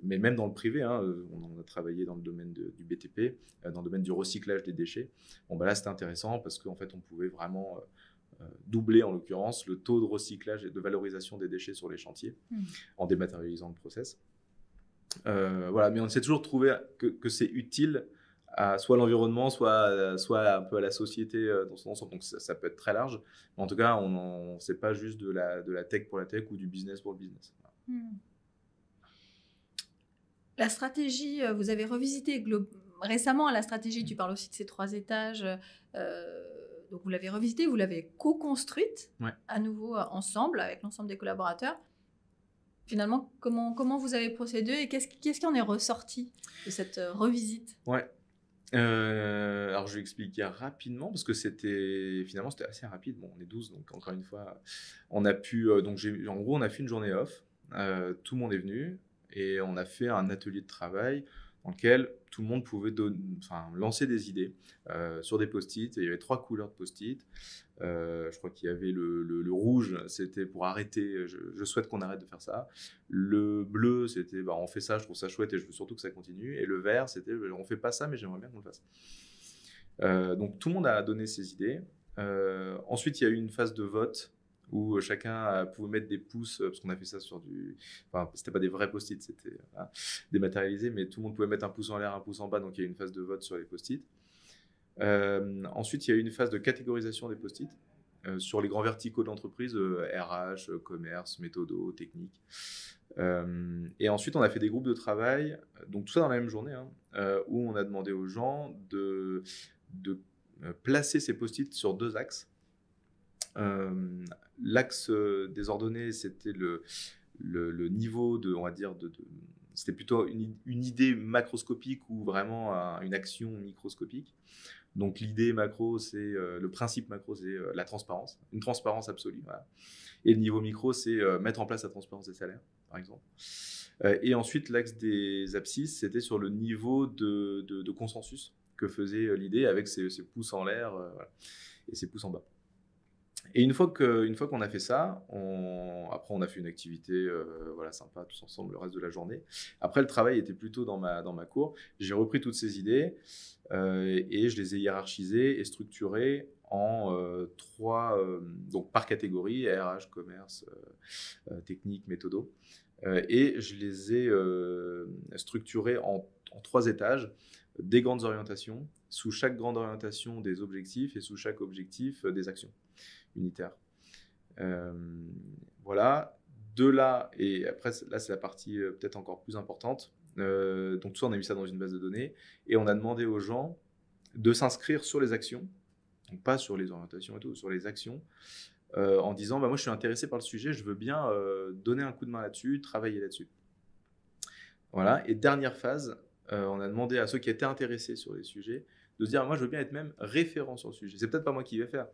mais même dans le privé, hein, on a travaillé dans le domaine du BTP, dans le domaine du recyclage des déchets. Bon, là, c'était intéressant parce qu'en fait, on pouvait vraiment doubler, en l'occurrence, le taux de recyclage et de valorisation des déchets sur les chantiers en dématérialisant le process. Voilà, mais on essaie toujours de trouver que c'est utile à soit l'environnement, soit un peu à la société dans son ensemble. Donc ça peut être très large. Mais en tout cas, c'est pas juste de la tech pour la tech ou du business pour le business. La stratégie, vous avez revisité récemment la stratégie, tu parles aussi de ces 3 étages. Donc vous l'avez revisitée, vous l'avez co-construite à nouveau ensemble avec l'ensemble des collaborateurs. Finalement, comment vous avez procédé et qu'est-ce qui en est ressorti de cette revisite? Ouais. Alors je vais expliquer rapidement parce que c'était assez rapide. Bon, on est 12, donc encore une fois, on a pu. En gros, on a fait une journée off. Tout le monde est venu et on a fait un atelier de travail dans lequel tout le monde pouvait lancer des idées sur des post-it. Il y avait 3 couleurs de post-it. Je crois qu'il y avait le rouge, c'était pour arrêter, je souhaite qu'on arrête de faire ça. Le bleu, c'était on fait ça, je trouve ça chouette et je veux surtout que ça continue. Et le vert, c'était on fait pas ça, mais j'aimerais bien qu'on le fasse. Donc tout le monde a donné ses idées. Ensuite, il y a eu une phase de vote où chacun pouvait mettre des pouces, parce qu'on a fait ça sur c'était pas des vrais post-it, c'était dématérialisé, mais tout le monde pouvait mettre un pouce en l'air, un pouce en bas, donc il y a eu une phase de vote sur les post-it. Ensuite, il y a eu une phase de catégorisation des post-it sur les grands verticaux de l'entreprise, RH, commerce, méthodo, technique. Et ensuite, on a fait des groupes de travail, donc tout ça dans la même journée, où on a demandé aux gens de placer ces post-it sur 2 axes. L'axe désordonné, c'était le niveau on va dire, c'était plutôt une idée macroscopique ou vraiment une action microscopique. Donc l'idée macro, c'est le principe macro, c'est la transparence, une transparence absolue. Voilà. Et le niveau micro, c'est mettre en place la transparence des salaires, par exemple. Et ensuite, l'axe des abscisses, c'était sur le niveau de consensus que faisait l'idée avec ses pouces en l'air voilà, et ses pouces en bas. Et une fois qu'on a fait ça, après on a fait une activité voilà, sympa tous ensemble le reste de la journée. Après, le travail était plutôt dans ma cour. J'ai repris toutes ces idées et je les ai hiérarchisées et structurées en 3, donc par catégorie, RH, commerce, technique, méthodo. Et je les ai structurées en 3 étages, des grandes orientations, sous chaque grande orientation des objectifs et sous chaque objectif des actions unitaires. Voilà. De là, et après, là, c'est la partie peut-être encore plus importante. Donc, tout ça, on a mis ça dans une base de données et on a demandé aux gens de s'inscrire sur les actions, donc pas sur les orientations et tout, sur les actions, en disant moi, je suis intéressé par le sujet, je veux bien donner un coup de main là-dessus, travailler là-dessus. Voilà. Et dernière phase, on a demandé à ceux qui étaient intéressés sur les sujets de se dire moi, je veux bien être même référent sur le sujet. C'est peut-être pas moi qui vais faire,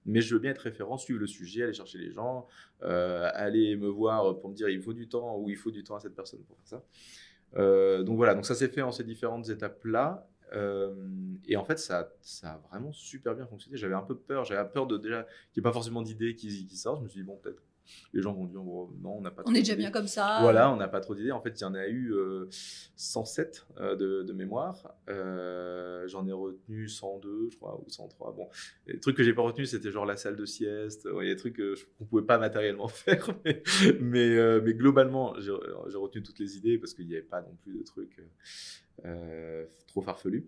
mais je veux bien être référent, suivre le sujet, aller chercher les gens, aller me voir pour me dire il faut du temps ou il faut du temps à cette personne pour faire ça. Donc voilà, donc ça s'est fait en ces différentes étapes-là. Et en fait, ça a vraiment super bien fonctionné. J'avais peur de déjà qu'il n'y ait pas forcément d'idées qui sortent. Je me suis dit, bon, peut-être les gens vont dire, bon, non, on n'a pas trop On est d'idées. déjà bien comme ça. Voilà, on n'a pas trop d'idées. En fait, il y en a eu 107 de mémoire. J'en ai retenu 102, je crois, ou 103. Bon, les trucs que j'ai pas retenus, c'était genre la salle de sieste. Il y a des trucs qu'on pouvait pas matériellement faire, mais globalement, j'ai retenu toutes les idées parce qu'il n'y avait pas non plus de trucs trop farfelus.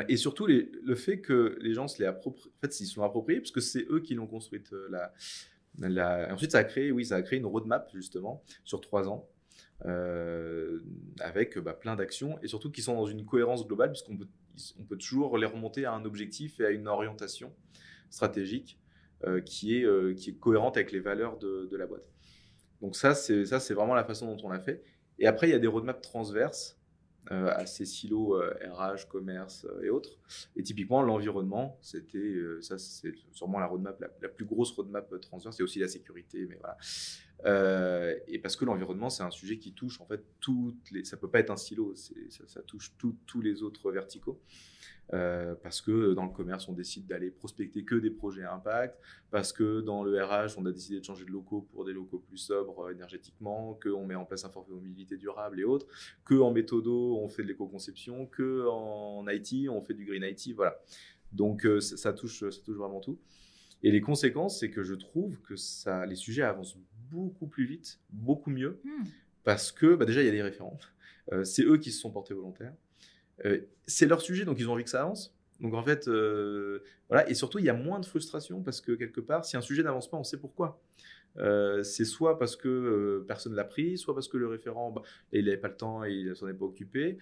Et surtout, le fait que les gens se les approprient, en fait, s'ils se l'ont approprié, parce que c'est eux qui l'ont construite. Ensuite, ça a créé une roadmap, justement, sur 3 ans, avec plein d'actions, et surtout qui sont dans une cohérence globale, puisqu'on peut toujours les remonter à un objectif et à une orientation stratégique qui est cohérente avec les valeurs de la boîte. Donc ça, c'est vraiment la façon dont on l'a fait. Et après, il y a des roadmaps transverses à ces silos RH, commerce et autres. Et typiquement, l'environnement, c'était ça, c'est sûrement la roadmap, la plus grosse roadmap transverse. C'est aussi la sécurité, mais voilà. Et parce que l'environnement, c'est un sujet qui touche en fait ça peut pas être un silo, ça touche tous les autres verticaux. Parce que dans le commerce, on décide d'aller prospecter que des projets à impact, parce que dans le RH, on a décidé de changer de locaux pour des locaux plus sobres énergétiquement, qu'on met en place un forfait mobilité durable et autres, qu'en méthodo, on fait de l'éco-conception, qu'en IT, on fait du green IT, voilà. Donc ça touche vraiment tout. Et les conséquences, c'est que je trouve que les sujets avancent beaucoup plus vite, beaucoup mieux, parce que déjà, il y a des référents. C'est eux qui se sont portés volontaires. C'est leur sujet, donc ils ont envie que ça avance. Donc en fait, voilà. Et surtout, il y a moins de frustration parce que quelque part, si un sujet n'avance pas, on sait pourquoi. C'est soit parce que personne ne l'a pris, soit parce que le référent, il n'avait pas le temps et il ne s'en est pas occupé,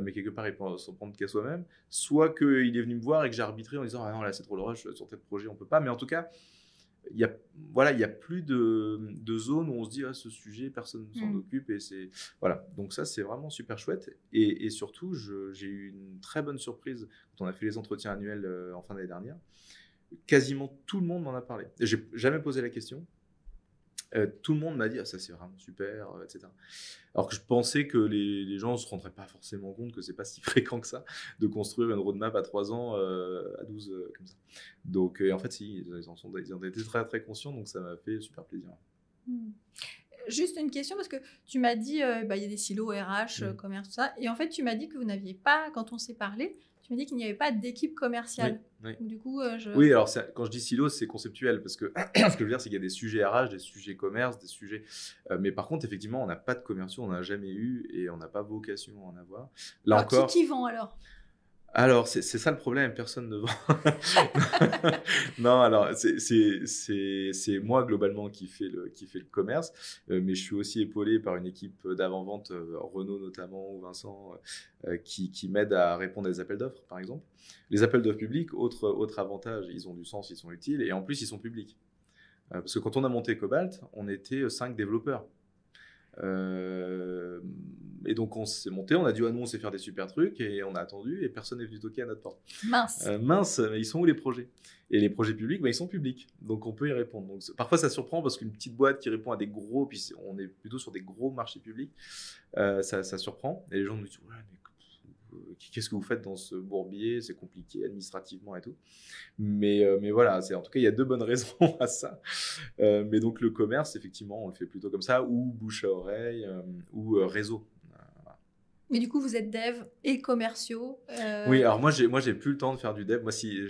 mais quelque part, il peut s'en prendre qu'à soi-même. Soit qu'il est venu me voir et que j'ai arbitré en disant « Ah non, là, c'est trop le rush, sur tel projet, on ne peut pas. » Mais en tout cas, il y a plus de zones où on se dit ce sujet, personne ne s'en occupe. Et voilà. Donc ça, c'est vraiment super chouette. Et surtout, j'ai eu une très bonne surprise quand on a fait les entretiens annuels en fin d'année dernière. Quasiment tout le monde m'en a parlé. J'ai jamais posé la question. Tout le monde m'a dit ça c'est vraiment super, etc. Alors que je pensais que les gens ne se rendraient pas forcément compte que c'est pas si fréquent que ça de construire une roadmap à 3 ans, à 12 comme ça. Donc en fait si, ils en étaient très très conscients, donc ça m'a fait super plaisir. Juste une question, parce que tu m'as dit, il y a des silos RH, commerce, tout ça, et en fait tu m'as dit que vous n'aviez pas, quand on s'est parlé, tu m'as dit qu'il n'y avait pas d'équipe commerciale. Oui. Donc, du coup, oui, alors quand je dis silo, c'est conceptuel, parce que ce que je veux dire, c'est qu'il y a des sujets RH, des sujets commerce, des sujets... mais par contre, effectivement, on n'a pas de commerciaux, on n'en a jamais eu, et on n'a pas vocation à en avoir. Là alors, encore... Qui vend alors ? Alors, c'est ça le problème, personne ne vend. Non, alors, c'est moi globalement qui fait le commerce, mais je suis aussi épaulé par une équipe d'avant-vente, Renaud notamment, ou Vincent, qui m'aide à répondre à des appels d'offres, par exemple. Les appels d'offres publics, autre avantage, ils ont du sens, ils sont utiles, et en plus, ils sont publics. Parce que quand on a monté Cobalt, on était 5 développeurs. Et donc on s'est monté, on a dit nous on sait faire des super trucs, et on a attendu et personne n'est venu toquer à notre porte. Mince, mais ils sont où les projets? Et les projets publics, ils sont publics, donc on peut y répondre. Donc parfois ça surprend parce qu'une petite boîte qui répond à des gros, puis on est plutôt sur des gros marchés publics, ça surprend, et les gens nous disent ouais, mais qu'est-ce que vous faites dans ce bourbier, c'est compliqué administrativement et tout. Mais voilà, en tout cas, il y a 2 bonnes raisons à ça. Mais donc, le commerce, effectivement, on le fait plutôt comme ça, ou bouche à oreille, ou réseau. Mais du coup, vous êtes dev et commerciaux. Oui, alors moi, j'ai plus le temps de faire du dev. Moi, si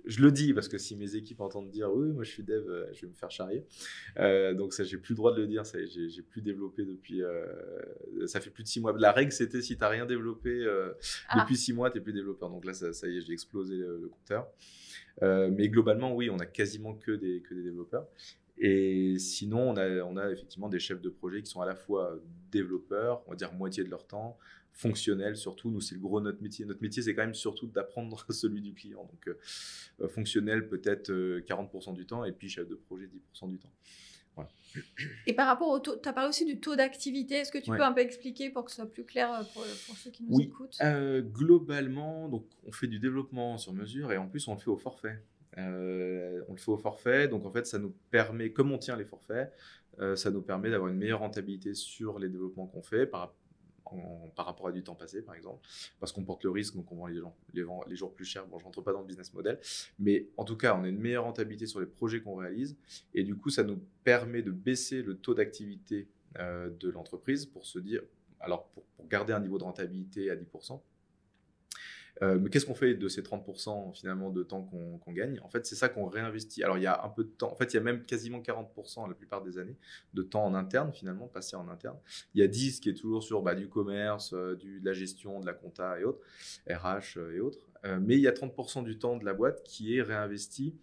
je le dis, parce que si mes équipes entendent dire oui, moi je suis dev, je vais me faire charrier. Donc ça, j'ai plus le droit de le dire. Ça, j'ai plus développé depuis. Ça fait plus de 6 mois. La règle, c'était si t'as rien développé depuis 6 mois, t'es plus développeur. Donc là, ça y est, j'ai explosé le compteur. Mais globalement, oui, on a quasiment que des développeurs. Et sinon, on a effectivement des chefs de projet qui sont à la fois développeurs, on va dire moitié de leur temps, fonctionnels surtout. Nous, c'est le gros de notre métier. Notre métier, c'est quand même surtout d'apprendre celui du client. Donc, fonctionnel peut-être 40% du temps, et puis chef de projet 10% du temps. Voilà. Et par rapport au taux, tu as parlé aussi du taux d'activité. Est-ce que tu peux un peu expliquer pour que ce soit plus clair pour ceux qui nous écoutent? Globalement, donc, on fait du développement sur mesure, et en plus, on le fait au forfait. On le fait au forfait, donc en fait ça nous permet, comme on tient les forfaits, ça nous permet d'avoir une meilleure rentabilité sur les développements qu'on fait par rapport à du temps passé par exemple, parce qu'on porte le risque, donc on vend les jours plus chers. Bon, je rentre pas dans le business model, mais en tout cas on a une meilleure rentabilité sur les projets qu'on réalise, et du coup ça nous permet de baisser le taux d'activité de l'entreprise pour se dire, alors pour garder un niveau de rentabilité à 10%. Mais qu'est-ce qu'on fait de ces 30% finalement de temps qu'on gagne? En fait, c'est ça qu'on réinvestit. Alors, il y a un peu de temps. En fait, il y a même quasiment 40% la plupart des années de temps en interne, finalement, passé en interne. Il y a 10 qui est toujours sur du commerce, de la gestion, de la compta et autres, RH et autres. Mais il y a 30% du temps de la boîte qui est réinvesti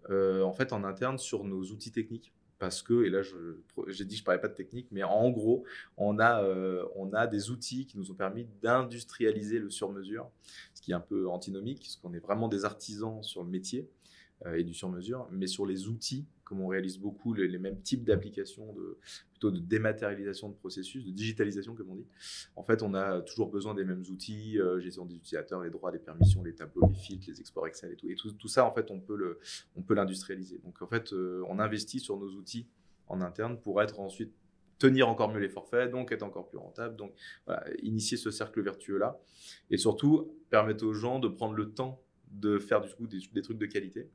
en fait en interne sur nos outils techniques. Parce que, et là j'ai dit que je ne parlais pas de technique, mais en gros, on a des outils qui nous ont permis d'industrialiser le sur-mesure, ce qui est un peu antinomique, parce qu'on est vraiment des artisans sur le métier. et du sur-mesure, mais sur les outils, comme on réalise beaucoup les mêmes types d'applications, plutôt de dématérialisation de processus, de digitalisation comme on dit. En fait, on a toujours besoin des mêmes outils, gestion des utilisateurs, les droits, les permissions, les tableaux, les filtres, les exports Excel et tout. Et tout ça, en fait, on peut l'industrialiser. Donc, en fait, on investit sur nos outils en interne pour être ensuite tenir encore mieux les forfaits, donc être encore plus rentable. Donc, voilà, initier ce cercle vertueux-là et surtout permettre aux gens de prendre le temps de faire du coup des trucs de qualité.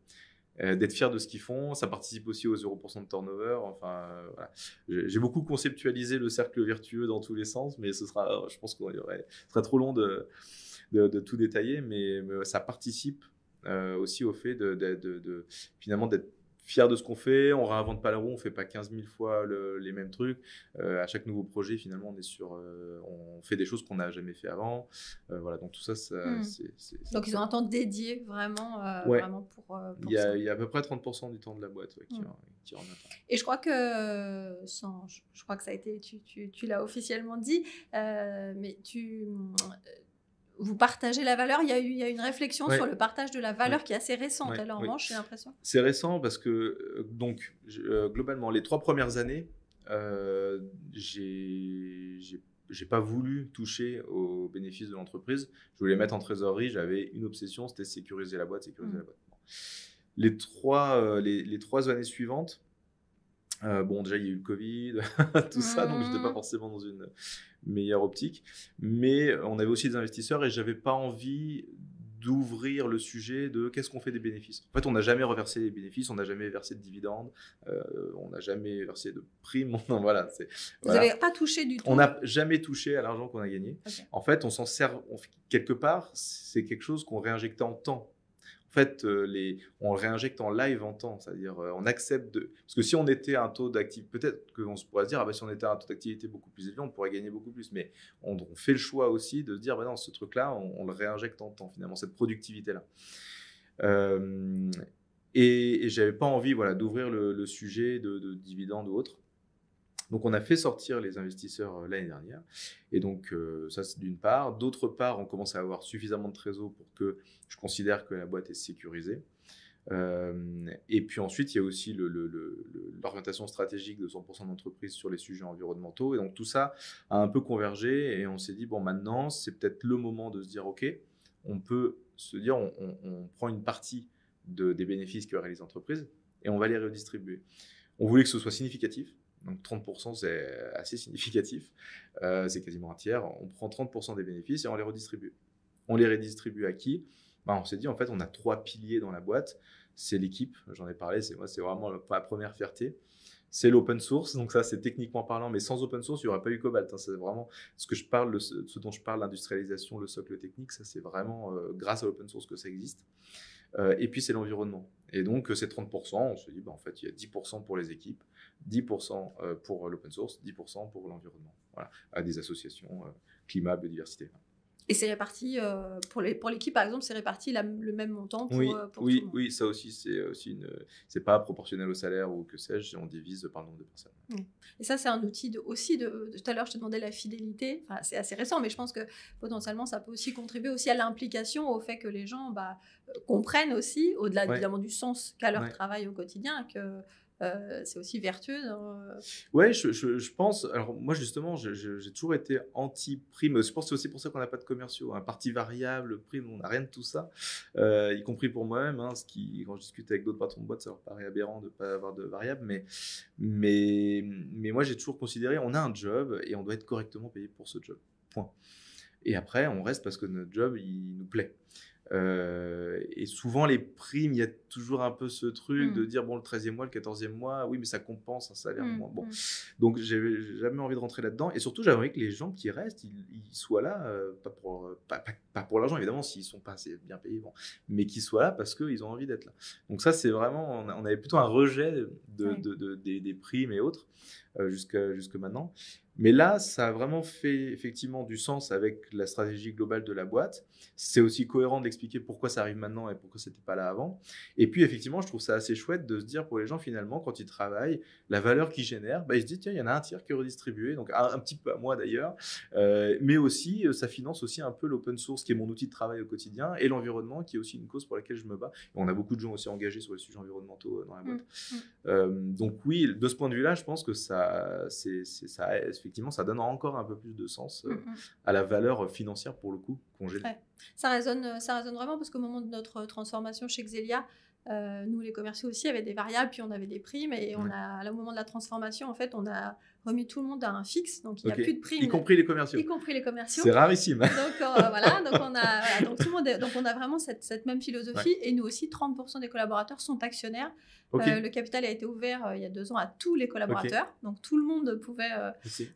D'être fiers de ce qu'ils font, ça participe aussi aux 0% de turnover. Enfin, voilà. J'ai beaucoup conceptualisé le cercle vertueux dans tous les sens, mais je pense ce serait trop long de tout détailler, mais ça participe aussi au fait finalement d'être fier de ce qu'on fait. On réinvente pas la roue, on fait pas 15 000 fois les mêmes trucs. À chaque nouveau projet, finalement, on fait des choses qu'on n'a jamais fait avant. Voilà, donc tout ça, donc ils ont un temps dédié vraiment, ouais. vraiment pour il y ça. a à peu près 30% du temps de la boîte qui rentre. Et je crois que je crois que ça a été, tu l'as officiellement dit, mais vous partagez la valeur. Il y a une réflexion sur le partage de la valeur qui est assez récente. Alors, en revanche, j'ai l'impression. C'est récent parce que, globalement, les 3 premières années, j'ai pas voulu toucher aux bénéfices de l'entreprise. Je voulais mettre en trésorerie. J'avais une obsession, c'était sécuriser la boîte. Les 3 années suivantes, déjà, il y a eu le Covid, tout ça, donc je n'étais pas forcément dans une meilleure optique. Mais on avait aussi des investisseurs et je n'avais pas envie d'ouvrir le sujet de qu'est-ce qu'on fait des bénéfices. En fait, on n'a jamais reversé les bénéfices, on n'a jamais versé de dividendes, on n'a jamais versé de primes. Voilà, vous n'avez pas touché du tout? On n'a jamais touché à l'argent qu'on a gagné. Okay. En fait, on s'en sert quelque part, c'est quelque chose qu'on réinjectait en temps. En fait, on le réinjecte en live en temps, c'est-à-dire on accepte de... Parce que si on était à un taux d'activité, peut-être qu'on se pourrait se dire, si on était à un taux d'activité beaucoup plus élevé, on pourrait gagner beaucoup plus. Mais on fait le choix aussi de se dire, non, ce truc-là, on le réinjecte en temps, finalement, cette productivité-là. Et je n'avais pas envie d'ouvrir le sujet de dividendes ou autre. Donc, on a fait sortir les investisseurs l'année dernière. Et donc, ça, c'est d'une part. D'autre part, on commence à avoir suffisamment de trésor pour que je considère que la boîte est sécurisée. Et puis ensuite, il y a aussi l'orientation stratégique de 100% d'entreprise sur les sujets environnementaux. Et donc, tout ça a un peu convergé. Et on s'est dit, maintenant, c'est peut-être le moment de se dire, OK, on peut se dire, on prend une partie des bénéfices que réalise l'entreprise et on va les redistribuer. On voulait que ce soit significatif. Donc 30%, c'est assez significatif. C'est quasiment un tiers. On prend 30% des bénéfices et on les redistribue. On les redistribue à qui ? On s'est dit, en fait, on a 3 piliers dans la boîte. C'est l'équipe, j'en ai parlé, c'est vraiment la première fierté. C'est l'open source, donc ça, c'est techniquement parlant, mais sans open source, il n'y aurait pas eu Cobalt. C'est vraiment ce dont je parle, l'industrialisation, le socle technique, ça, c'est vraiment grâce à l'open source que ça existe. Et puis, c'est l'environnement. Et donc, c'est 30%. On se dit, en fait, il y a 10% pour les équipes, 10% pour l'open source, 10% pour l'environnement. Voilà, à des associations, climat, biodiversité. Et c'est réparti, pour l'équipe, par exemple, c'est réparti le même montant pour tout le monde. Oui, ça aussi, c'est pas proportionnel au salaire ou que sais-je, on divise par le nombre de personnes. Et ça, c'est un outil tout à l'heure, je te demandais la fidélité. Enfin, c'est assez récent, mais je pense que potentiellement, ça peut aussi contribuer aussi à l'implication, au fait que les gens comprennent aussi, au-delà évidemment du sens qu'a leur travail au quotidien, que c'est aussi vertueux. Ouais, je pense. Alors moi justement, j'ai toujours été anti-prime. Je pense que c'est aussi pour ça qu'on n'a pas de commerciaux. Un parti variable, prime, on n'a rien de tout ça, y compris pour moi-même. Quand je discute avec d'autres patrons de boîte, ça leur paraît aberrant de ne pas avoir de variable. Mais moi j'ai toujours considéré, on a un job et on doit être correctement payé pour ce job. Point. Et après, on reste parce que notre job, il nous plaît. Et souvent les primes, il y a toujours un peu ce truc de dire le 13e mois, le 14e mois, oui mais ça compense un salaire moins bon. Donc j'ai jamais envie de rentrer là-dedans et surtout j'avais envie que les gens qui restent ils soient là pas pour l'argent évidemment s'ils sont pas assez bien payés mais qu'ils soient là parce qu'ils ont envie d'être là. Donc ça c'est vraiment, on avait plutôt un rejet des primes et autres jusque maintenant. Mais là, ça a vraiment fait effectivement du sens avec la stratégie globale de la boîte. C'est aussi cohérent de expliquer pourquoi ça arrive maintenant et pourquoi c'était pas là avant. Et puis effectivement, je trouve ça assez chouette de se dire pour les gens finalement quand ils travaillent, la valeur qu'ils génèrent, ils se disent tiens, il y en a un tiers qui est redistribué, donc un petit peu à moi d'ailleurs, mais aussi ça finance aussi un peu l'open source qui est mon outil de travail au quotidien et l'environnement qui est aussi une cause pour laquelle je me bats. Et on a beaucoup de gens aussi engagés sur les sujets environnementaux dans la boîte. Donc oui, de ce point de vue-là, je pense que ça, effectivement, ça donne encore un peu plus de sens à la valeur financière pour le coup qu'on génère. Ouais. Ça résonne vraiment parce qu'au moment de notre transformation chez Xelia, nous les commerciaux aussi avaient des variables, puis on avait des primes et au moment de la transformation, en fait, on a remis tout le monde à un fixe, donc il n'y a plus de primes. Y compris les commerciaux. Y compris les commerciaux. C'est rarissime. Donc voilà, donc tout le monde donc on a vraiment cette même philosophie et nous aussi, 30% des collaborateurs sont actionnaires. Le capital a été ouvert il y a 2 ans à tous les collaborateurs, donc tout le monde pouvait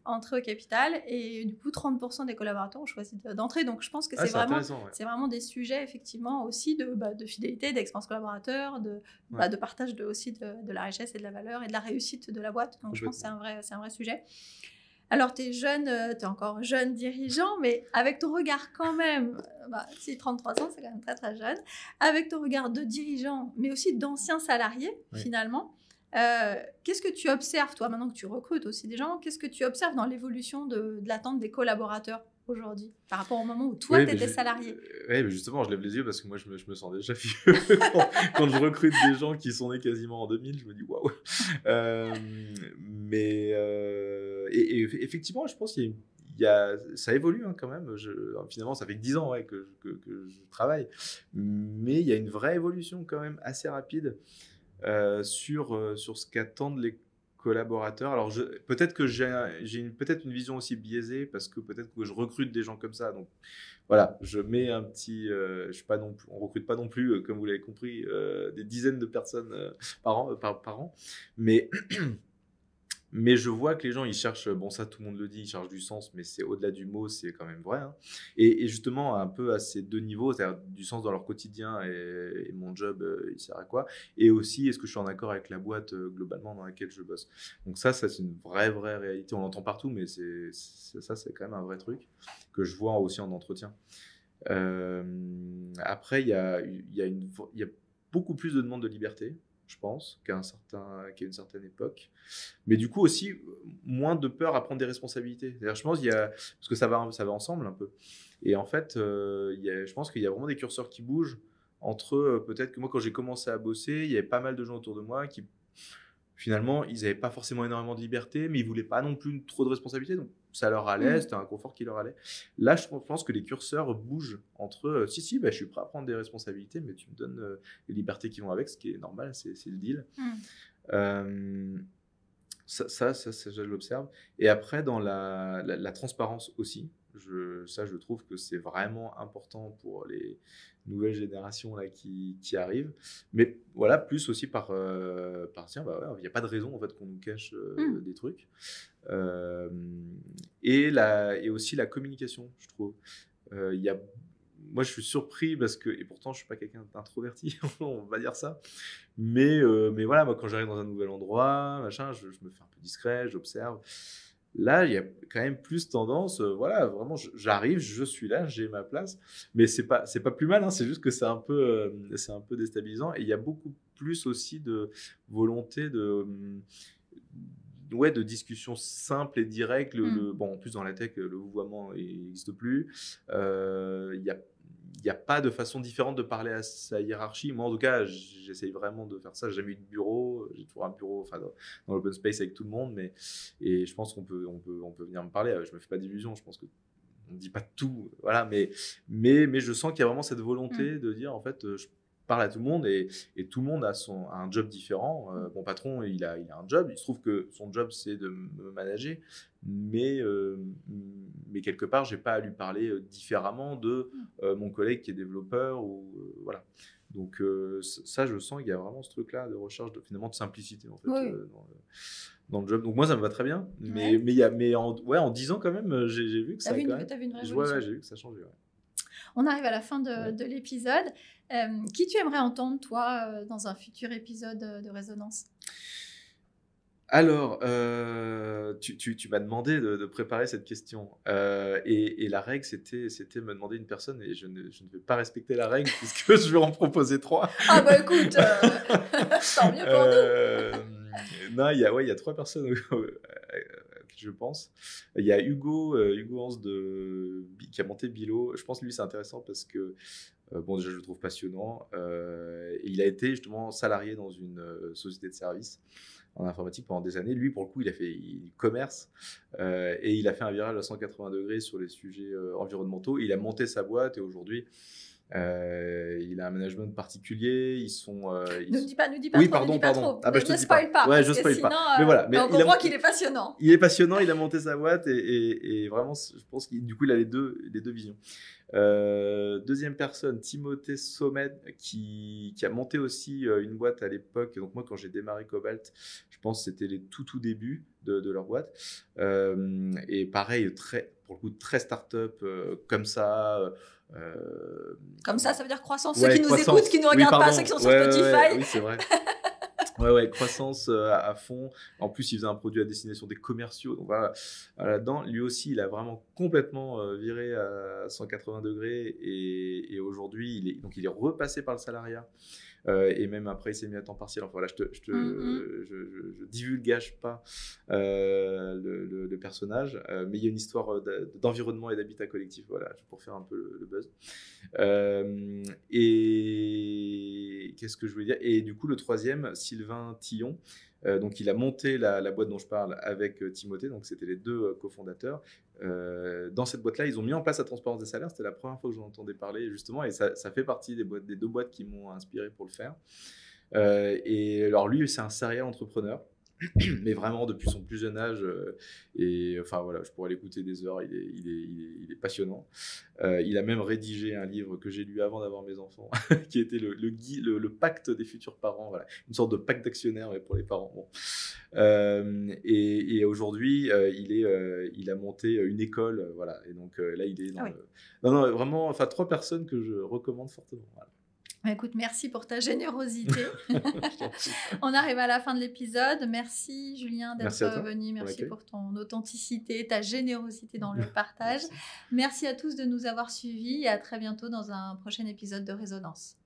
entrer au capital et du coup 30% des collaborateurs ont choisi d'entrer. Donc je pense que c'est vraiment des sujets effectivement aussi de fidélité, d'expérience collaborateur, de partage aussi de la richesse et de la valeur et de la réussite de la boîte. Donc je pense que c'est un vrai sujet. Alors, tu es encore jeune dirigeant, mais avec ton regard quand même, si 33 ans, c'est quand même très très jeune, avec ton regard de dirigeant, mais aussi d'ancien salarié, finalement, qu'est-ce que tu observes, toi, maintenant que tu recrutes aussi des gens, qu'est-ce que tu observes dans l'évolution de l'attente des collaborateurs aujourd'hui, par rapport au moment où toi, tu étais salarié? Oui, mais justement, je lève les yeux parce que moi, je me sens déjà vieux. quand je recrute des gens qui sont nés quasiment en 2000, je me dis waouh. Et effectivement, je pense qu'il y a ça évolue quand même. Finalement, ça fait que 10 ans que je travaille. Mais il y a une vraie évolution quand même assez rapide sur ce qu'attendent les collaborateurs. Alors peut-être que j'ai peut-être une vision aussi biaisée parce que peut-être que je recrute des gens comme ça. Donc voilà, je mets un petit, on recrute pas non plus, comme vous l'avez compris, des dizaines de personnes par an, mais je vois que les gens, ils cherchent, bon ça tout le monde le dit, ils cherchent du sens, mais c'est au-delà du mot, c'est quand même vrai. Hein. Et justement, un peu à ces 2 niveaux, c'est-à-dire du sens dans leur quotidien et mon job, il sert à quoi. Et aussi, est-ce que je suis en accord avec la boîte globalement dans laquelle je bosse. Donc ça c'est une vraie réalité. On l'entend partout, mais c'est quand même un vrai truc que je vois aussi en entretien. Après, il y a beaucoup plus de demandes de liberté, je pense, qu'à une certaine époque. Mais du coup aussi, moins de peur à prendre des responsabilités. C'est-à-dire, je pense parce que ça va ensemble un peu. Et en fait, je pense qu'il y a vraiment des curseurs qui bougent entre, peut-être que moi, quand j'ai commencé à bosser, il y avait pas mal de gens autour de moi qui, finalement, ils n'avaient pas forcément énormément de liberté, mais ils ne voulaient pas non plus trop de responsabilité. Donc, ça leur allait, c'était un confort qui leur allait. Là, je pense que les curseurs bougent entre je suis prêt à prendre des responsabilités, mais tu me donnes les libertés qui vont avec, ce qui est normal, c'est le deal. Ça, je l'observe. Et après, dans la transparence aussi, je trouve que c'est vraiment important pour les nouvelles générations là, qui arrivent. Mais voilà, plus aussi par tiens, il n'y a pas de raison en fait, qu'on nous cache des trucs. Et aussi la communication, je trouve. Moi, je suis surpris parce que, et pourtant, je suis pas quelqu'un d'introverti, on va dire ça. Mais voilà, moi, quand j'arrive dans un nouvel endroit, machin, je me fais un peu discret, j'observe. Là, il y a quand même plus tendance, voilà, vraiment, j'arrive, je suis là, j'ai ma place. Mais c'est pas plus mal, hein, c'est juste que c'est un peu déstabilisant. Et il y a beaucoup plus aussi de volonté de discussion simple et directe. En plus, dans la tech, le vouvoiement n'existe plus. Il n'y a pas de façon différente de parler à sa hiérarchie. Moi, en tout cas, j'essaye vraiment de faire ça. J'ai jamais eu de bureau. J'ai toujours un bureau dans l'open space avec tout le monde. Et je pense qu'on peut venir me parler. Je me fais pas d'illusions. Je pense qu'on ne dit pas tout. Voilà, mais je sens qu'il y a vraiment cette volonté de dire, en fait, je parle à tout le monde et tout le monde a un job différent. Mon patron, il a un job. Il se trouve que son job, c'est de me manager. Mais quelque part, j'ai pas à lui parler différemment de mon collègue qui est développeur voilà. Donc ça, je sens qu'il y a vraiment ce truc-là de recherche finalement de simplicité en fait dans le job. Donc moi, ça me va très bien. Mais en 10 ans quand même, j'ai vu que ça. T'as vu une vraie évolution. J'ai vu que ça changeait. Ouais. On arrive à la fin de l'épisode. Qui tu aimerais entendre, toi, dans un futur épisode de Résonance ? Alors, tu m'as demandé de préparer cette question. Et la règle, c'était me demander une personne et je ne vais pas respecter la règle puisque je vais en proposer 3. Ah bah écoute, tant mieux pour nous. Non, il y a 3 personnes je pense. Il y a Hugo Hans qui a monté Bilo. Je pense que lui, c'est intéressant parce que, bon, déjà, je le trouve passionnant. Et il a été justement salarié dans une société de services en informatique pendant des années. Lui, pour le coup, il a fait commerce et il a fait un virage à 180 degrés sur les sujets environnementaux. Il a monté sa boîte et aujourd'hui, il a un management particulier. Ils sont. Ne dis pas oui, trop, pardon. Trop. Ah bah, je te ne dis spoil pas. Ouais, parce je que spoil sinon, pas. Mais voilà. Mais on comprend qu'il est passionnant. Il est passionnant. Il a monté sa boîte et vraiment, je pense qu'il du coup, il a les deux visions. Deuxième personne, Timothée Sommet, qui a monté aussi une boîte à l'époque. Donc moi, quand j'ai démarré Cobalt, je pense que c'était les tout débuts de leur boîte. Et pareil, pour le coup, très start-up, comme ça. Comme ça veut dire croissance. Ouais, ceux qui nous écoutent, qui nous regardent pas, ceux qui sont sur Spotify. Oui, c'est vrai. Ouais, croissance à fond. En plus, il faisait un produit à destination des commerciaux. Donc voilà, là-dedans, lui aussi, il a vraiment complètement viré à 180 degrés. Et aujourd'hui, il est repassé par le salariat. Et même après, il s'est mis à temps partiel. Enfin voilà, je divulgage pas le personnage, mais il y a une histoire d'environnement et d'habitat collectif. Voilà, pour faire un peu le buzz. Et qu'est-ce que je voulais dire? Et du coup, le troisième, Sylvain Tillon. Donc, il a monté la boîte dont je parle avec Timothée. Donc, c'était les deux cofondateurs. Dans cette boîte-là, ils ont mis en place la transparence des salaires. C'était la première fois que j'en entendais parler, justement. Et ça fait partie des deux boîtes qui m'ont inspiré pour le faire. Et alors, lui, c'est un serial entrepreneur. Mais vraiment depuis son plus jeune âge, et enfin voilà, je pourrais l'écouter des heures, il est passionnant. Il a même rédigé un livre que j'ai lu avant d'avoir mes enfants, qui était le pacte des futurs parents, voilà, une sorte de pacte d'actionnaires mais pour les parents. Bon. Et aujourd'hui, il a monté une école, voilà, et donc là il est dans non, vraiment, enfin 3 personnes que je recommande fortement. Voilà. Écoute, merci pour ta générosité. On arrive à la fin de l'épisode. Merci Julien d'être venu. Merci pour ton authenticité, ta générosité dans le partage. Merci à tous de nous avoir suivis et à très bientôt dans un prochain épisode de Résonance.